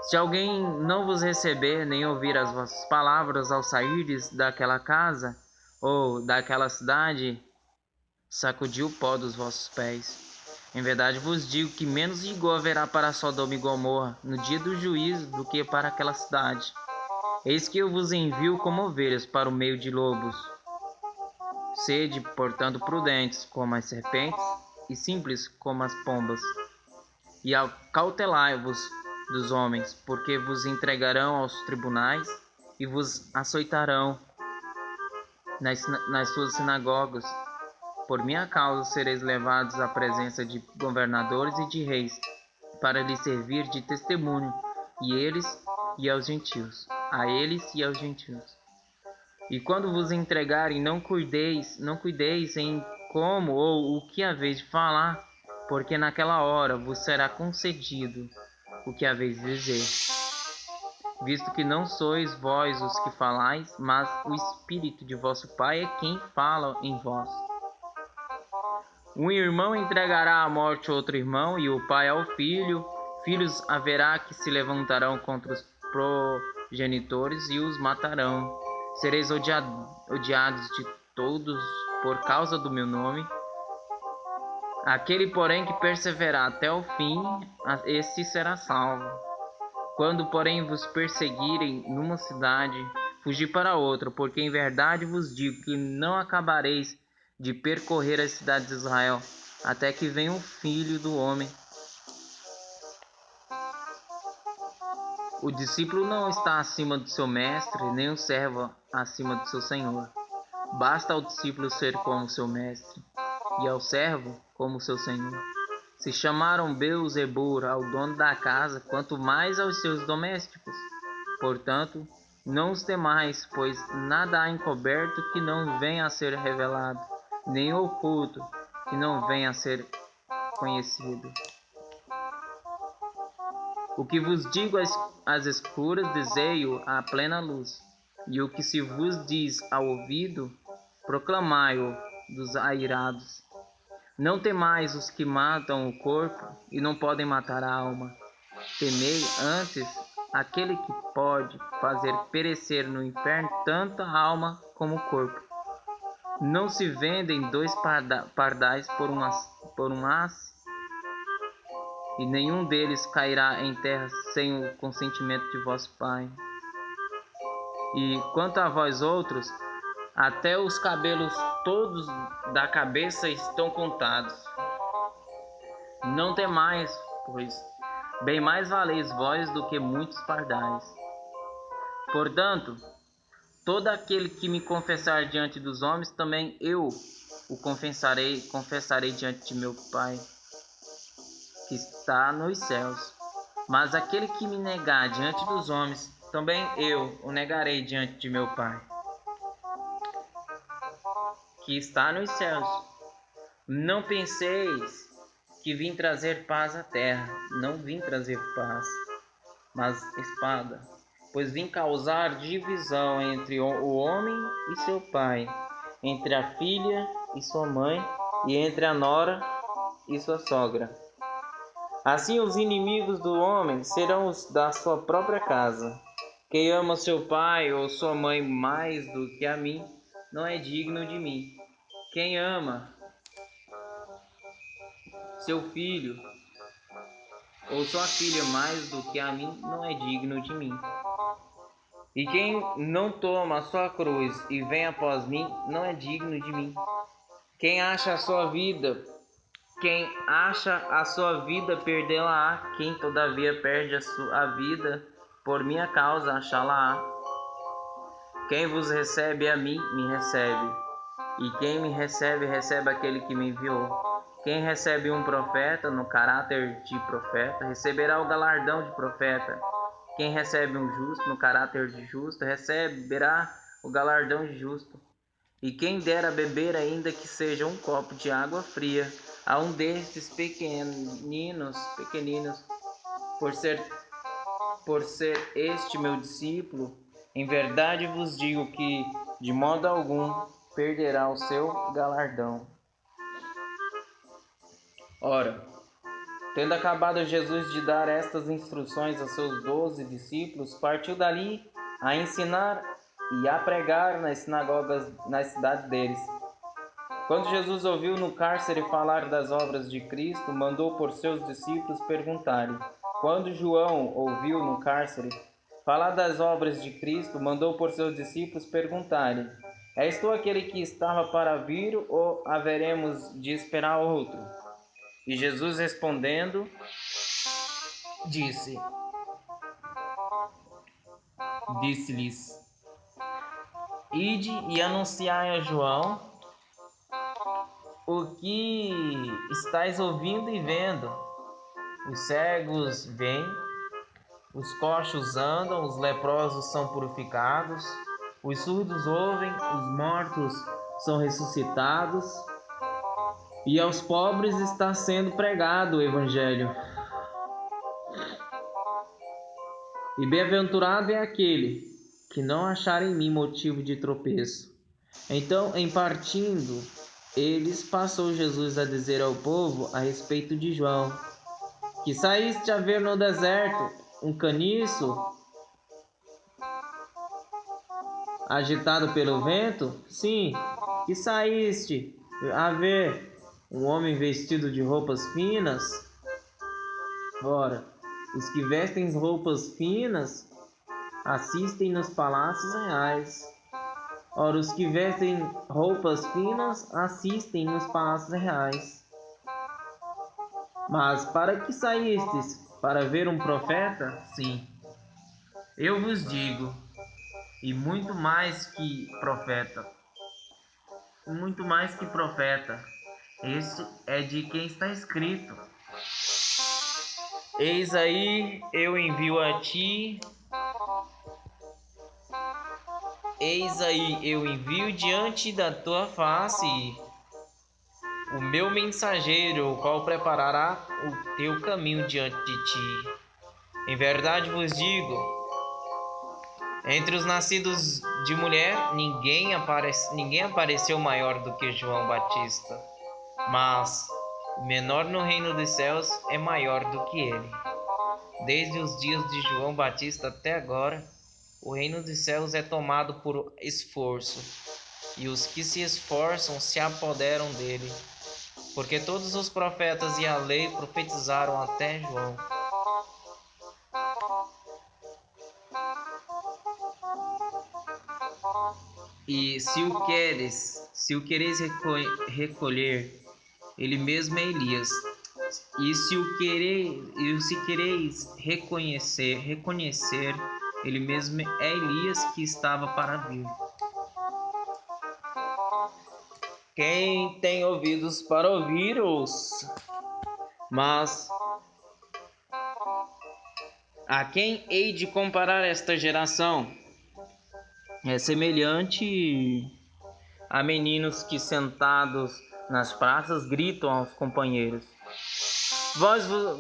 Se alguém não vos receber, nem ouvir as vossas palavras ao sairdes daquela casa ou daquela cidade, sacudi o pó dos vossos pés. Em verdade vos digo que menos rigor haverá para Sodoma e Gomorra no dia do juízo do que para aquela cidade. Eis que eu vos envio como ovelhas para o meio de lobos. Sede, portanto, prudentes como as serpentes e simples como as pombas. E acautelai-vos dos homens, porque vos entregarão aos tribunais e vos açoitarão nas suas sinagogas. Por minha causa sereis levados à presença de governadores e de reis, para lhes servir de testemunho, a eles e aos gentios. E quando vos entregarem, não cuideis em como ou o que haveis de falar, porque naquela hora vos será concedido o que haveis de dizer, visto que não sois vós os que falais, mas o Espírito de vosso Pai é quem fala em vós. Um irmão entregará à morte outro irmão, e o pai ao filho. Filhos haverá que se levantarão contra os progenitores e os matarão. Sereis odiados de todos por causa do meu nome. Aquele, porém, que perseverar até o fim, esse será salvo. Quando, porém, vos perseguirem numa cidade, fugi para outra, porque em verdade vos digo que não acabareis de percorrer as cidades de Israel, até que venha o Filho do Homem. O discípulo não está acima do seu mestre, nem o servo acima do seu senhor. Basta ao discípulo ser como seu mestre, e ao servo como seu senhor. Se chamaram Beelzebul ao dono da casa, quanto mais aos seus domésticos. Portanto, não os temais, pois nada há encoberto que não venha a ser revelado, nem oculto que não venha a ser conhecido. O que vos digo às escuras, dizei-o à plena luz, e o que se vos diz ao ouvido, proclamai-o dos airados. Não temais os que matam o corpo e não podem matar a alma. Temei antes aquele que pode fazer perecer no inferno tanto a alma como o corpo. Não se vendem 2 pardais por um as, e nenhum deles cairá em terra sem o consentimento de vosso Pai. E quanto a vós outros, até os cabelos todos da cabeça estão contados. Não temais, pois bem mais valeis vós do que muitos pardais. Portanto, todo aquele que me confessar diante dos homens, também eu o confessarei diante de meu Pai, que está nos céus. Mas aquele que me negar diante dos homens, também eu o negarei diante de meu Pai, que está nos céus. Não penseis que vim trazer paz à terra. Não vim trazer paz, mas espada. Pois vim causar divisão entre o homem e seu pai, entre a filha e sua mãe, e entre a nora e sua sogra. Assim os inimigos do homem serão os da sua própria casa. Quem ama seu pai ou sua mãe mais do que a mim, não é digno de mim. Quem ama seu filho ou sua filha mais do que a mim, não é digno de mim. E quem não toma a sua cruz e vem após mim, não é digno de mim. Quem acha a sua vida, perdê-la-á. Quem todavia perde a vida, por minha causa, achá-la-á. Quem vos recebe a mim, me recebe. E quem me recebe, recebe aquele que me enviou. Quem recebe um profeta no caráter de profeta, receberá o galardão de profeta. Quem recebe um justo no caráter de justo, receberá o galardão de justo. E quem der a beber, ainda que seja um copo de água fria, a um destes pequeninos, por ser este meu discípulo, em verdade vos digo que, de modo algum, perderá o seu galardão. Ora, tendo acabado Jesus de dar estas instruções a seus 12 discípulos, partiu dali a ensinar e a pregar nas sinagogas nas cidades deles. Quando Jesus ouviu no cárcere falar das obras de Cristo, mandou por seus discípulos perguntarem. Quando João ouviu no cárcere falar das obras de Cristo, mandou por seus discípulos perguntarem: És tu aquele que estava para vir, ou haveremos de esperar outro? E Jesus respondendo, disse-lhes: Ide e anunciai a João o que estáis ouvindo e vendo. Os cegos veem, os coxos andam, os leprosos são purificados, os surdos ouvem, os mortos são ressuscitados, e aos pobres está sendo pregado o Evangelho. E bem-aventurado é aquele que não achar em mim motivo de tropeço. Então, em partindo eles, passou Jesus a dizer ao povo a respeito de João: Que saíste a ver no deserto um caniço agitado pelo vento? Sim, que saíste a ver um homem vestido de roupas finas? Ora, os que vestem roupas finas assistem nos palácios reais. Ora, os que vestem roupas finas assistem nos palácios reais. Mas para que saístes? Para ver um profeta? Sim, eu vos digo, e muito mais que profeta. Isso é de quem está escrito: Eis aí eu envio a ti. Eis aí eu envio diante da tua face o meu mensageiro, o qual preparará o teu caminho diante de ti. Em verdade vos digo, entre os nascidos de mulher, ninguém apareceu maior do que João Batista. Mas o menor no reino dos céus é maior do que ele. Desde os dias de João Batista até agora, o reino dos céus é tomado por esforço, e os que se esforçam se apoderam dele. Porque todos os profetas e a lei profetizaram até João. E se o quereis recolher, ele mesmo é Elias. E se quereis reconhecer, ele mesmo é Elias que estava para vir. Quem tem ouvidos para ouvir, ouça. Mas a quem hei de comparar esta geração? É semelhante a meninos que sentados nas praças gritam aos companheiros: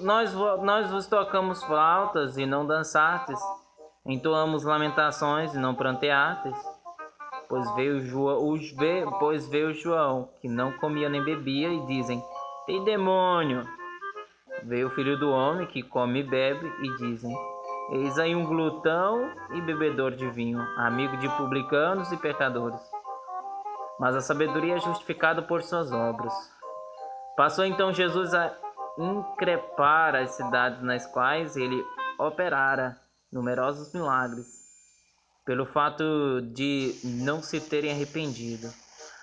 Nós vos tocamos flautas e não dançastes, entoamos lamentações e não pranteastes. Pois veio João, que não comia nem bebia, e dizem: Tem demônio. Veio o Filho do Homem, que come e bebe, e dizem: Eis aí um glutão e bebedor de vinho, amigo de publicanos e pecadores. Mas a sabedoria é justificada por suas obras. Passou então Jesus a increpar as cidades nas quais ele operara numerosos milagres. pelo fato de não se terem arrependido.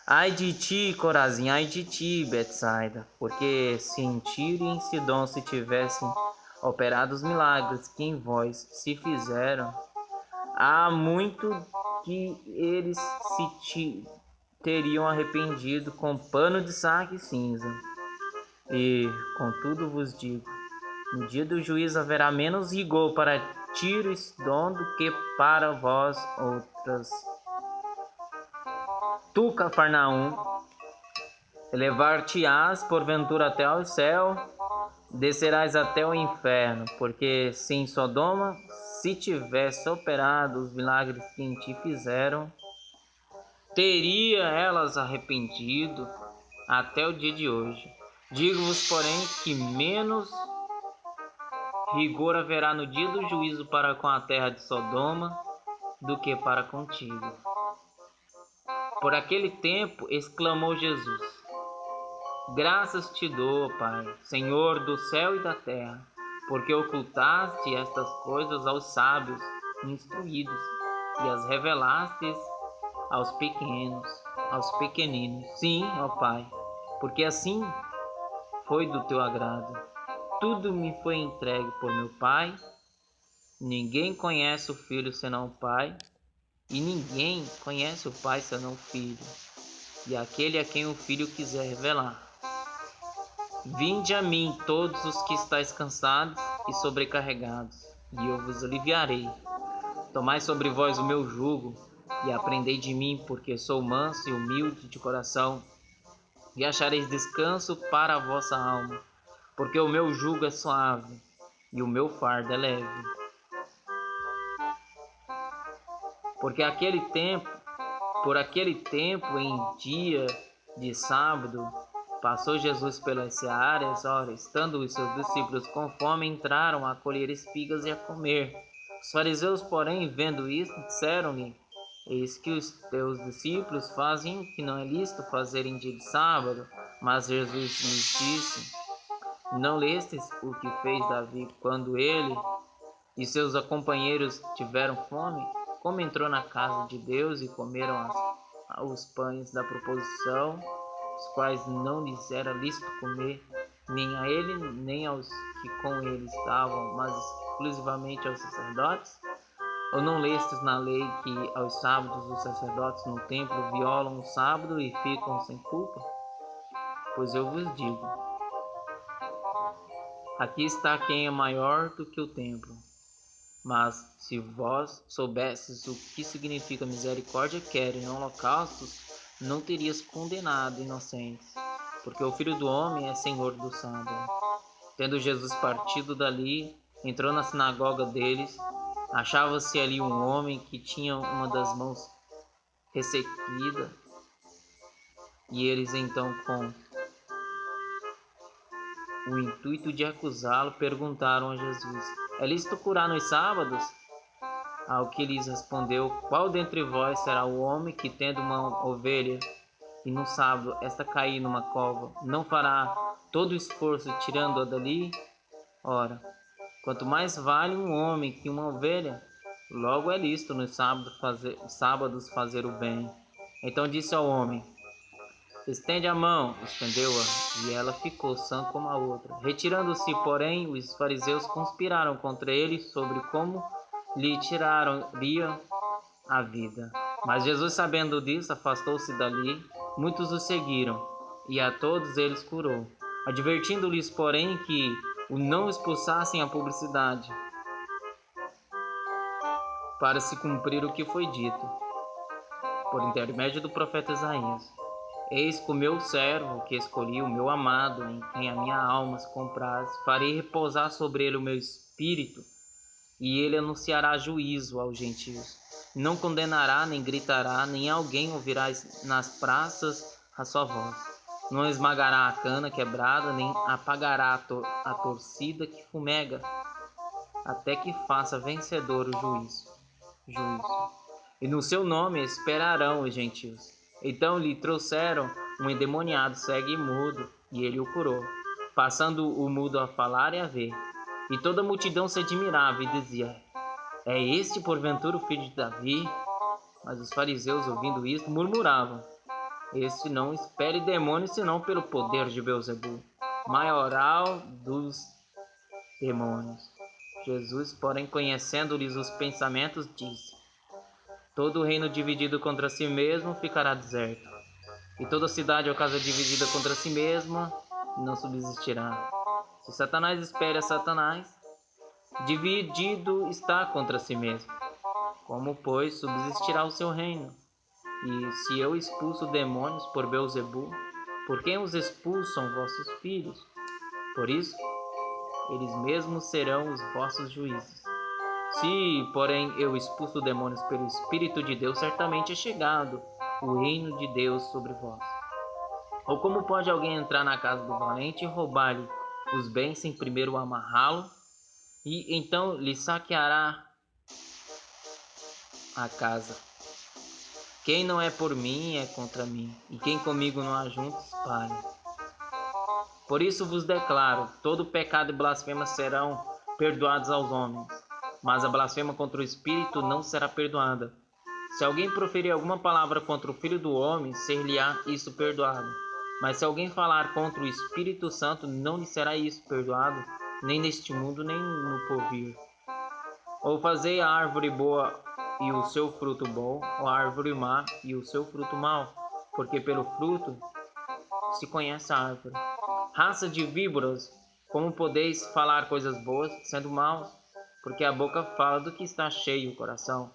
Ai de ti, Corazim, ai de ti, Betsaida, porque se em Tiro e em Sidom se tivessem operado os milagres que em vós se fizeram, há muito que eles teriam arrependido com pano de saco e cinza. E, contudo vos digo, no dia do juízo haverá menos rigor para Tiro e Sidom do que para vós outras. Tu, Cafarnaum, elevar-te-ás porventura até ao céu, descerás até o inferno, porque se em Sodoma se tivesse operado os milagres que em ti fizeram, teria elas arrependido até o dia de hoje. Digo-vos, porém, que menos rigor haverá no dia do juízo para com a terra de Sodoma do que para contigo. Por aquele tempo exclamou Jesus: Graças te dou, Pai, Senhor do céu e da terra, porque ocultaste estas coisas aos sábios instruídos e as revelastes aos pequeninos. Sim, ó Pai, porque assim foi do teu agrado. Tudo me foi entregue por meu Pai. Ninguém conhece o Filho senão o Pai, e ninguém conhece o Pai senão o Filho, e aquele a quem o Filho quiser revelar. Vinde a mim todos os que estáis cansados e sobrecarregados, e eu vos aliviarei. Tomai sobre vós o meu jugo, e aprendei de mim, porque sou manso e humilde de coração, e achareis descanso para a vossa alma, porque o meu jugo é suave, e o meu fardo é leve. Por aquele tempo, em dia de sábado, passou Jesus pelas searas, ora, estando os seus discípulos com fome, entraram a colher espigas e a comer. Os fariseus, porém, vendo isto, disseram-lhe: Eis que os teus discípulos fazem o que não é lícito fazer em dia de sábado. Mas Jesus lhes disse: Não lestes o que fez Davi quando ele e seus companheiros tiveram fome? Como entrou na casa de Deus e comeram os pães da proposição, os quais não lhes era lícito comer, nem a ele, nem aos que com ele estavam, mas exclusivamente aos sacerdotes? Ou não lestes na lei que aos sábados os sacerdotes no templo violam o sábado e ficam sem culpa? Pois eu vos digo, aqui está quem é maior do que o templo. Mas se vós soubesses o que significa misericórdia quer e não holocaustos, não terias condenado inocentes, porque o Filho do Homem é Senhor do sábado. Tendo Jesus partido dali, entrou na sinagoga deles. Achava-se ali um homem que tinha uma das mãos ressequida, e eles então, com o intuito de acusá-lo, perguntaram a Jesus: É lícito curar nos sábados? Ao que lhes respondeu: Qual dentre vós será o homem que, tendo uma ovelha, e no sábado esta cair numa cova, não fará todo o esforço tirando-a dali? Ora, quanto mais vale um homem que uma ovelha, logo é lícito nos sábados fazer o bem. Então disse ao homem: Estende a mão. Estendeu-a, e ela ficou sã como a outra. Retirando-se, porém, os fariseus conspiraram contra ele sobre como lhe tirariam a vida. Mas Jesus, sabendo disso, afastou-se dali. Muitos o seguiram, e a todos eles curou, advertindo-lhes, porém, que o não expulsassem a publicidade, para se cumprir o que foi dito por intermédio do profeta Isaías: Eis que o meu servo, que escolhi, o meu amado, em quem a minha alma se compraz, farei repousar sobre ele o meu espírito, e ele anunciará juízo aos gentios. Não condenará, nem gritará, nem alguém ouvirá nas praças a sua voz. Não esmagará a cana quebrada, nem apagará a torcida que fumega, até que faça vencedor o juízo. E no seu nome esperarão os gentios. Então lhe trouxeram um endemoniado cego e mudo, e ele o curou, passando o mudo a falar e a ver. E toda a multidão se admirava e dizia: É este, porventura, o filho de Davi? Mas os fariseus, ouvindo isto, murmuravam: Este não expele demônios, senão pelo poder de Beelzebul, maioral dos demônios. Jesus, porém, conhecendo-lhes os pensamentos, disse: Todo reino dividido contra si mesmo ficará deserto, e toda cidade ou casa dividida contra si mesma não subsistirá. Se Satanás espere a Satanás, dividido está contra si mesmo. Como, pois, subsistirá o seu reino? E se eu expulso demônios por Beelzebul, por quem os expulsam vossos filhos? Por isso, eles mesmos serão os vossos juízes. Se, porém, eu expulso demônios pelo Espírito de Deus, certamente é chegado o reino de Deus sobre vós. Ou como pode alguém entrar na casa do valente e roubar-lhe os bens sem primeiro amarrá-lo, e então lhe saqueará a casa? Quem não é por mim é contra mim, e quem comigo não ajunta, espalha. Por isso vos declaro, todo pecado e blasfema serão perdoados aos homens, mas a blasfema contra o Espírito não será perdoada. Se alguém proferir alguma palavra contra o Filho do Homem, ser-lhe-á isso perdoado. Mas se alguém falar contra o Espírito Santo, não lhe será isso perdoado, nem neste mundo, nem no porvir. Ou fazei a árvore boa e o seu fruto bom, ou a árvore má e o seu fruto mau, porque pelo fruto se conhece a árvore. Raça de víboras, como podeis falar coisas boas, sendo maus? Porque a boca fala do que está cheio o coração.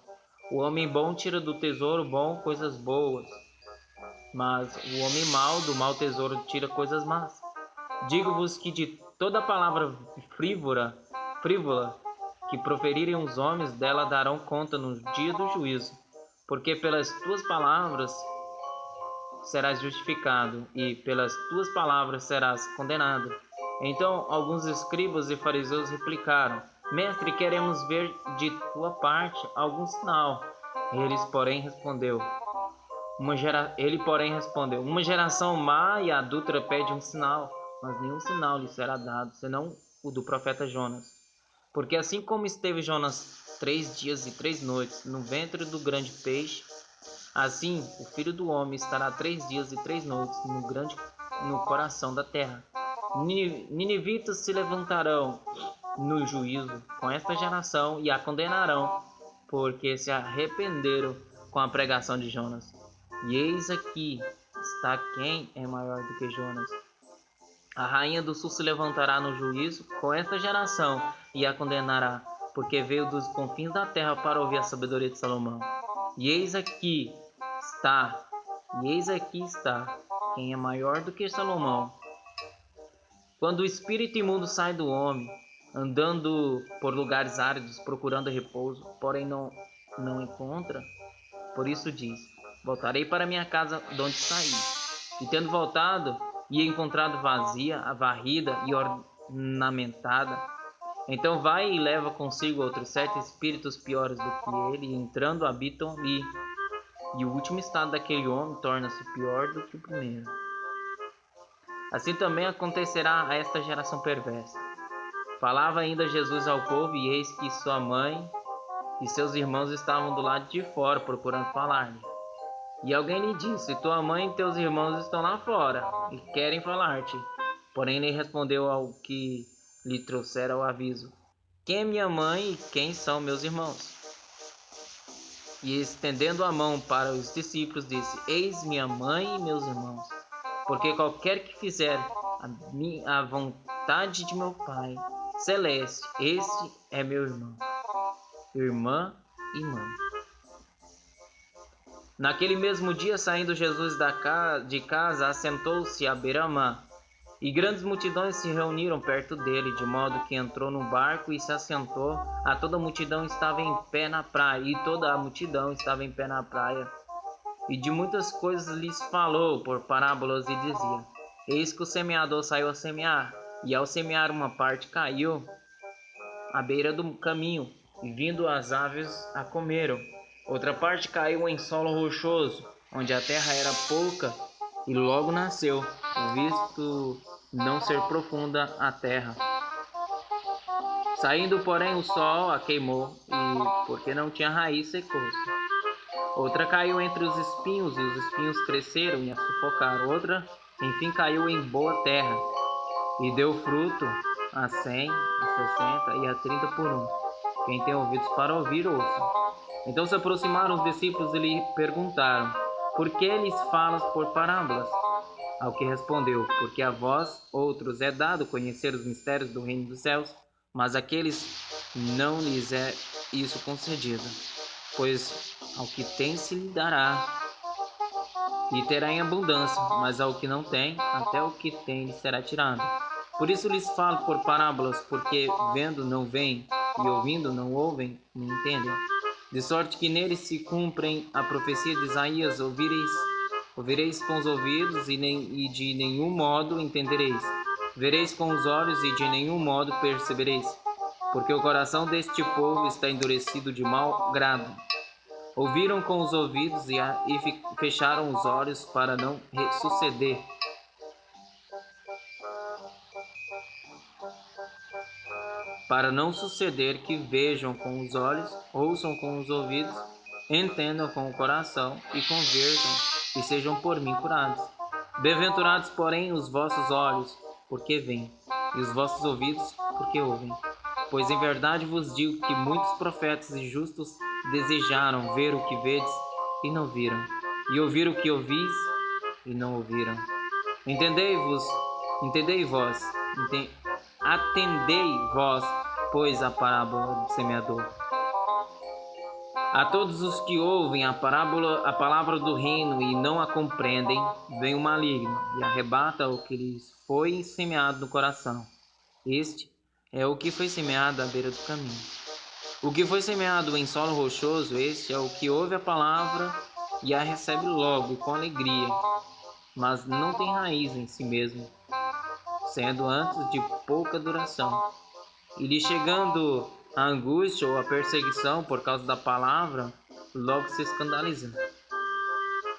O homem bom tira do tesouro bom coisas boas, mas o homem mau do mau tesouro tira coisas más. Digo-vos que de toda palavra frívola que proferirem os homens, dela darão conta no dia do juízo. Porque pelas tuas palavras serás justificado, e pelas tuas palavras serás condenado. Então alguns escribas e fariseus replicaram: Mestre, queremos ver de tua parte algum sinal. Ele, porém, respondeu: Uma geração má e adúltera pede um sinal, mas nenhum sinal lhe será dado, senão o do profeta Jonas. Porque assim como esteve Jonas 3 dias e 3 noites no ventre do grande peixe, assim o Filho do Homem estará 3 dias e 3 noites no coração da terra. Ninivitas se levantarão no juízo com esta geração e a condenarão, porque se arrependeram com a pregação de Jonas. E eis aqui está quem é maior do que Jonas. A rainha do sul se levantará no juízo com esta geração e a condenará, porque veio dos confins da terra para ouvir a sabedoria de Salomão. E eis aqui está quem é maior do que Salomão. Quando o espírito imundo sai do homem, andando por lugares áridos, procurando repouso, porém não encontra, por isso diz: Voltarei para minha casa de onde saí. E tendo voltado e encontrado vazia, varrida e ornamentada, então vai e leva consigo outros 7 espíritos piores do que ele, e entrando habitam ali. E o último estado daquele homem torna-se pior do que o primeiro. Assim também acontecerá a esta geração perversa. Falava ainda Jesus ao povo, e eis que sua mãe e seus irmãos estavam do lado de fora, procurando falar-lhe. E alguém lhe disse: Tua mãe e teus irmãos estão lá fora, e querem falar-te. Porém ele respondeu ao que lhe trouxera o aviso: Quem é minha mãe e quem são meus irmãos? E estendendo a mão para os discípulos, disse: Eis minha mãe e meus irmãos. Porque qualquer que fizer a vontade de meu Pai Celeste, esse é meu irmão, irmã e mãe. Naquele mesmo dia, saindo Jesus de casa, assentou-se à beira-mar, e grandes multidões se reuniram perto dele, de modo que entrou no barco e se assentou. A toda a multidão estava em pé na praia, E de muitas coisas lhes falou por parábolas e dizia: Eis que o semeador saiu a semear, e ao semear uma parte caiu à beira do caminho, e vindo as aves a comeram. Outra parte caiu em solo rochoso, onde a terra era pouca, e logo nasceu, visto não ser profunda a terra. Saindo, porém, o sol a queimou, e, porque não tinha raiz, secou-se. Outra caiu entre os espinhos, e os espinhos cresceram e a sufocaram. Outra, enfim, caiu em boa terra, e deu fruto a 100, a 60 e a 30 por um. Quem tem ouvidos para ouvir, ouça. Então se aproximaram os discípulos e lhe perguntaram: por que lhes falas por parábolas? Ao que respondeu: porque a vós, outros, é dado conhecer os mistérios do reino dos céus, mas àqueles não lhes é isso concedido. Pois ao que tem se lhe dará, e terá em abundância, mas ao que não tem, até o que tem lhe será tirado. Por isso lhes falo por parábolas, porque vendo não veem, e ouvindo não ouvem, nem entendem. De sorte que neles se cumprem a profecia de Isaías: ouvireis com os ouvidos e de nenhum modo entendereis. Vereis com os olhos e de nenhum modo percebereis. Porque o coração deste povo está endurecido de mau grado. Ouviram com os ouvidos e fecharam os olhos para não suceder. Para não suceder que vejam com os olhos, ouçam com os ouvidos, entendam com o coração e convertam e sejam por mim curados. Bem-aventurados, porém, os vossos olhos, porque veem, e os vossos ouvidos, porque ouvem. Pois em verdade vos digo que muitos profetas e justos desejaram ver o que vedes e não viram, e ouvir o que ouvis e não ouviram. Entendei vós, atendei vós, pois, a parábola do semeador. A todos os que ouvem a palavra do reino e não a compreendem, vem o maligno e arrebata o que lhes foi semeado no coração. Este é o que foi semeado à beira do caminho. O que foi semeado em solo rochoso, este é o que ouve a palavra e a recebe logo com alegria, mas não tem raiz em si mesmo, sendo antes de pouca duração. E lhe chegando a angústia ou a perseguição por causa da palavra, logo se escandaliza.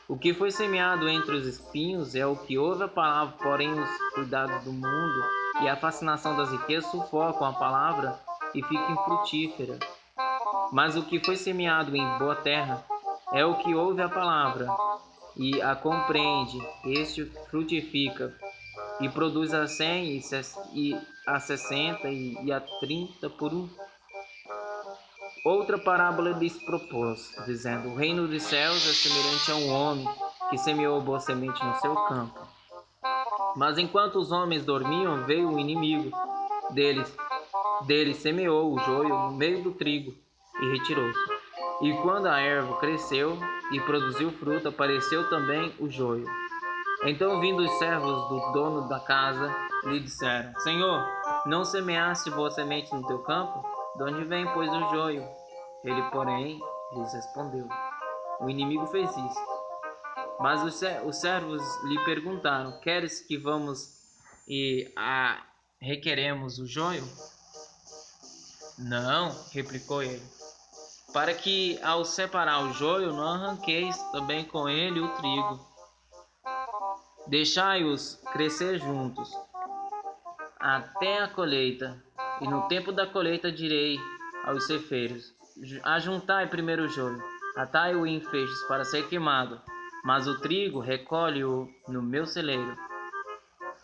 O que foi semeado entre os espinhos é o que ouve a palavra, porém os cuidados do mundo e a fascinação das riquezas sufocam a palavra e fica infrutífera. Mas o que foi semeado em boa terra é o que ouve a palavra e a compreende. Este frutifica e produz a 100 e a 60 e a 30 por um. Outra parábola lhes propôs, dizendo: o reino dos céus é semelhante a um homem que semeou boa semente no seu campo. Mas enquanto os homens dormiam, veio o inimigo deles semeou o joio no meio do trigo e retirou-se. E quando a erva cresceu e produziu fruto, apareceu também o joio. Então, vindo os servos do dono da casa, lhe disseram: Senhor, não semeaste boa semente no teu campo? De onde vem, pois, o joio? Ele, porém, lhes respondeu: o inimigo fez isso. Mas os servos lhe perguntaram: queres que vamos e requeremos o joio? Não, replicou ele, para que ao separar o joio não arranqueis também com ele o trigo. Deixai-os crescer juntos até a colheita, e no tempo da colheita direi aos ceifeiros: ajuntai primeiro o joio, atai-o em feixes para ser queimado, mas o trigo recolhe-o no meu celeiro.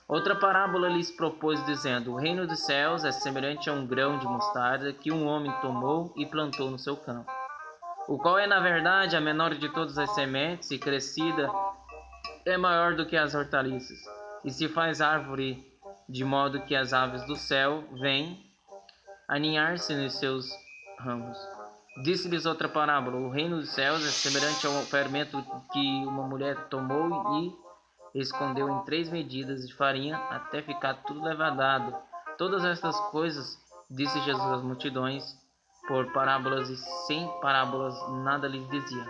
Outra parábola lhes propôs, dizendo: o reino dos céus é semelhante a um grão de mostarda que um homem tomou e plantou no seu campo, o qual é, na verdade, a menor de todas as sementes, e crescida é maior do que as hortaliças, e se faz árvore, de modo que as aves do céu vêm aninhar-se nos seus ramos. Disse-lhes outra parábola: o reino dos céus é semelhante ao fermento que uma mulher tomou e escondeu em 3 medidas de farinha até ficar tudo levedado. Todas estas coisas disse Jesus às multidões por parábolas, e sem parábolas nada lhes dizia,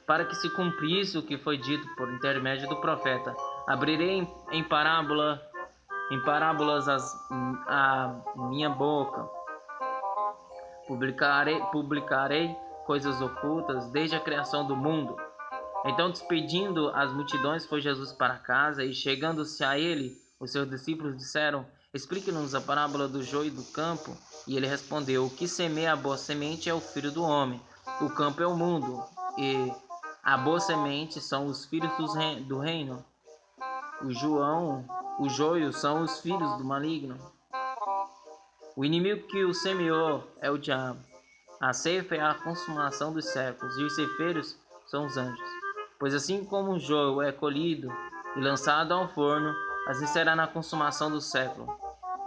para que se cumprisse o que foi dito por intermédio do profeta: abrirei em parábolas a minha boca, publicarei coisas ocultas desde a criação do mundo. Então, despedindo as multidões, foi Jesus para casa, e chegando-se a ele, os seus discípulos disseram: Explique-nos a parábola do joio e do campo. E ele respondeu: O que semeia a boa semente é o Filho do homem. O campo é o mundo, e a boa semente são os filhos do reino. O joio são os filhos do maligno. O inimigo que o semeou é o diabo. A ceifa é a consumação dos séculos, e os ceifeiros são os anjos. Pois assim como o joio é colhido e lançado ao forno, assim será na consumação do século.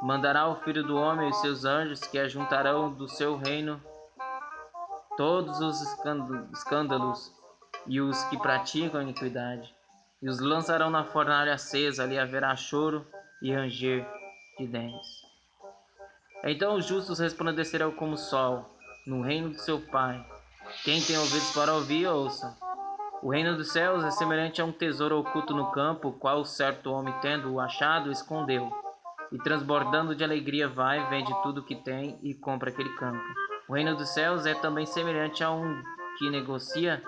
Mandará o Filho do homem e os seus anjos, que ajuntarão do seu reino todos os escândalos e os que praticam a iniquidade, e os lançarão na fornalha acesa. Ali haverá choro e ranger de dentes. Então os justos resplandecerão como o sol no reino de seu Pai. Quem tem ouvidos para ouvir, ouça. O reino dos céus é semelhante a um tesouro oculto no campo, o qual certo homem, tendo-o achado, escondeu. E transbordando de alegria vai, vende tudo o que tem e compra aquele campo. O reino dos céus é também semelhante a um que negocia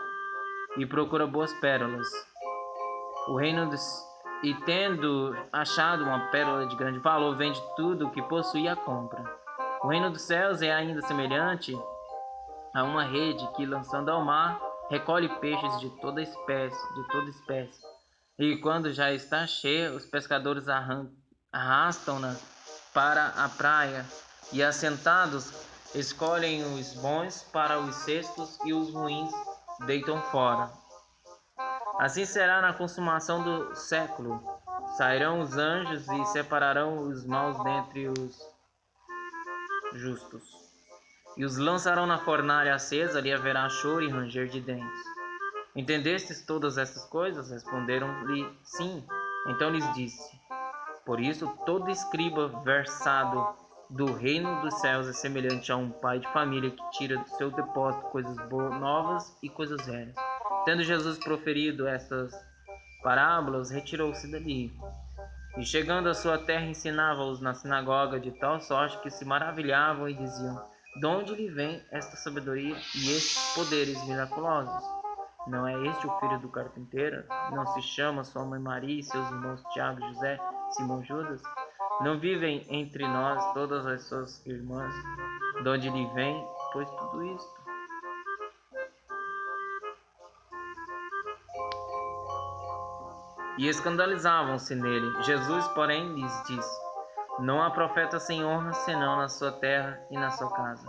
e procura boas pérolas. E tendo achado uma pérola de grande valor, vende tudo o que possui e a compra. O reino dos céus é ainda semelhante a uma rede que, lançando ao mar, recolhe peixes de toda espécie. E quando já está cheia, os pescadores arrastam-na para a praia, e assentados escolhem os bons para os cestos e os ruins deitam fora. Assim será na consumação do século. Sairão os anjos e separarão os maus dentre os justos, e os lançarão na fornalha acesa. Ali haverá choro e ranger de dentes. Entendestes todas estas coisas? Responderam-lhe: sim. Então lhes disse: Por isso todo escriba versado do reino dos céus é semelhante a um pai de família que tira do seu depósito coisas novas e coisas velhas. Tendo Jesus proferido estas parábolas, retirou-se dali. E chegando à sua terra, ensinava-os na sinagoga, de tal sorte que se maravilhavam e diziam: De onde lhe vem esta sabedoria e estes poderes miraculosos? Não é este o filho do carpinteiro? Não se chama sua mãe Maria e seus irmãos Tiago, José, Simão, Judas? Não vivem entre nós todas as suas irmãs? De onde lhe vem, pois, tudo isto? E escandalizavam-se nele. Jesus, porém, lhes disse: Não há profeta sem honra senão na sua terra e na sua casa.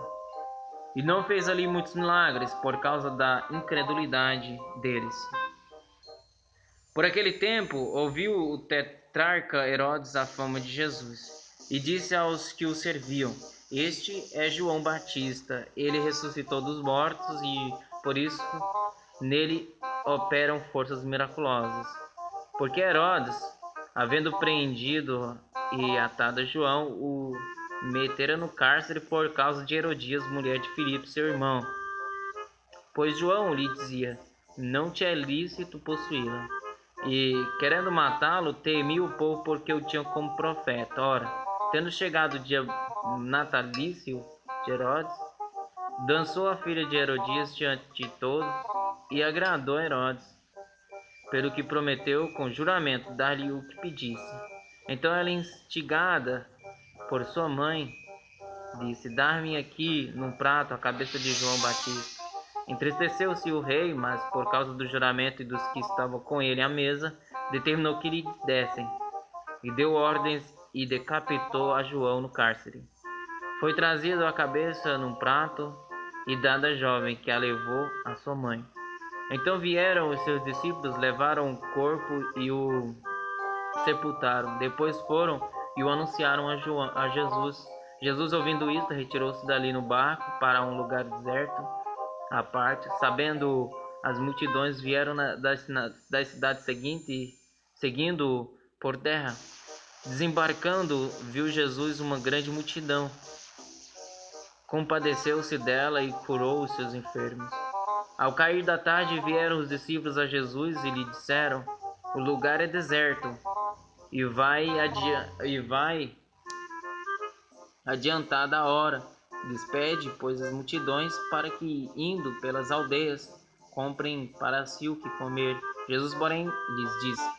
E não fez ali muitos milagres por causa da incredulidade deles. Por aquele tempo, ouviu o tetrarca Herodes a fama de Jesus, e disse aos que o serviam: Este é João Batista. Ele ressuscitou dos mortos, e por isso nele operam forças miraculosas. Porque Herodes, havendo preendido e atado João, o metera no cárcere por causa de Herodias, mulher de Filipe, seu irmão. Pois João lhe dizia: Não te é lícito possuí-la. E, querendo matá-lo, temia o povo, porque o tinham como profeta. Ora, tendo chegado o dia natalício de Herodes, dançou a filha de Herodias diante de todos, e agradou a Herodes, pelo que prometeu com juramento dar-lhe o que pedisse. Então ela, instigada por sua mãe, disse: Dar-me aqui num prato a cabeça de João Batista. Entristeceu-se o rei, mas por causa do juramento e dos que estavam com ele à mesa, determinou que lhe dessem, e deu ordens e decapitou a João no cárcere. Foi trazido a cabeça num prato e dada à jovem, que a levou à sua mãe. Então vieram os seus discípulos, levaram o corpo e o sepultaram. Depois foram e o anunciaram a Jesus. Jesus, ouvindo isto, retirou-se dali no barco para um lugar deserto, à parte. Sabendo as multidões, vieram das cidades seguintes, seguindo por terra. Desembarcando, viu Jesus uma grande multidão. Compadeceu-se dela e curou os seus enfermos. Ao cair da tarde, vieram os discípulos a Jesus e lhe disseram: O lugar é deserto, e vai adiantada a hora. Despede, pois, as multidões, para que, indo pelas aldeias, comprem para si o que comer. Jesus, porém, lhes disse: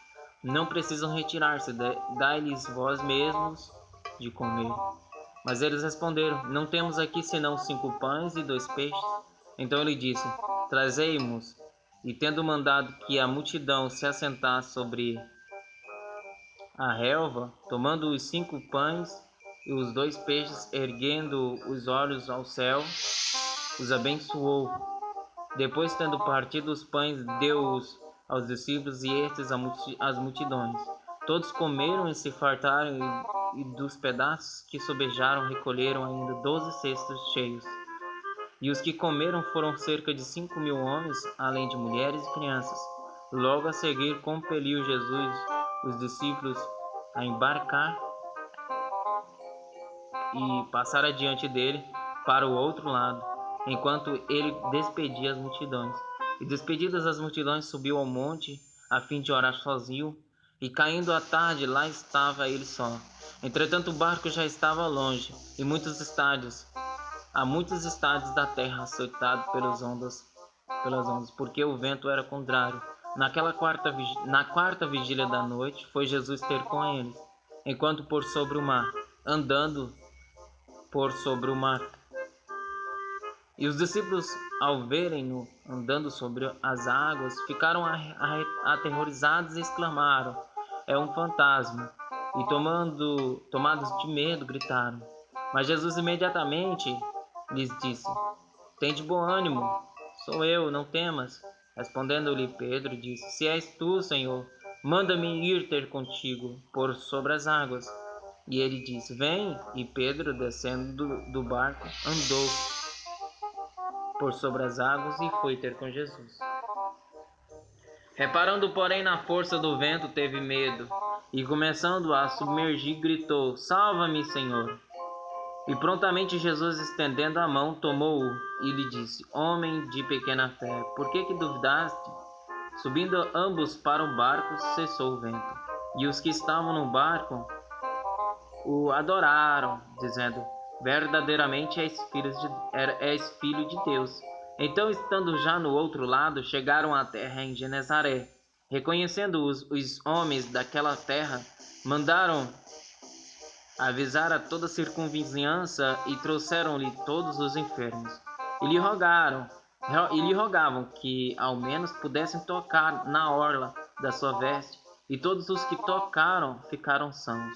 Não precisam retirar-se, dai-lhes vós mesmos de comer. Mas eles responderam: Não temos aqui senão 5 pães e 2 peixes. Então ele disse: Trazei-mos. E tendo mandado que a multidão se assentasse sobre a relva, tomando os 5 pães e os 2 peixes, erguendo os olhos ao céu, os abençoou. Depois, tendo partido os pães, deu-os aos discípulos e estes às multidões. Todos comeram e se fartaram, e dos pedaços que sobejaram recolheram ainda 12 cestos cheios. E os que comeram foram cerca de 5.000 homens, além de mulheres e crianças. Logo a seguir compeliu Jesus os discípulos a embarcar e passar adiante dele para o outro lado, enquanto ele despedia as multidões. E despedidas as multidões, subiu ao monte a fim de orar sozinho, e caindo a tarde, lá estava ele só. Entretanto, o barco já estava longe, e há muitos estádios da terra açoitado pelas ondas, porque o vento era contrário. Na quarta vigília da noite, foi Jesus ter com eles, enquanto por sobre o mar, andando por sobre o mar. E os discípulos, ao verem-no andando sobre as águas, ficaram aterrorizados e exclamaram: É um fantasma! E tomados de medo, gritaram. Mas Jesus imediatamente lhes disse: Tende bom ânimo, sou eu, não temas. Respondendo-lhe Pedro, disse: Se és tu, Senhor, manda-me ir ter contigo por sobre as águas. E ele disse: Vem. E Pedro, descendo do barco, andou por sobre as águas e foi ter com Jesus. Reparando, porém, na força do vento, teve medo, e começando a submergir, gritou: Salva-me, Senhor! E prontamente Jesus, estendendo a mão, tomou-o e lhe disse: Homem de pequena fé, por que duvidaste? Subindo ambos para o barco, cessou o vento. E os que estavam no barco o adoraram, dizendo: Verdadeiramente és filho de Deus. Então, estando já no outro lado, chegaram à terra em Genezaré. Reconhecendo-os, os homens daquela terra mandaram avisar a toda a circunvizinhança e trouxeram-lhe todos os enfermos. E lhe rogavam que ao menos pudessem tocar na orla da sua veste, e todos os que tocaram ficaram sãos.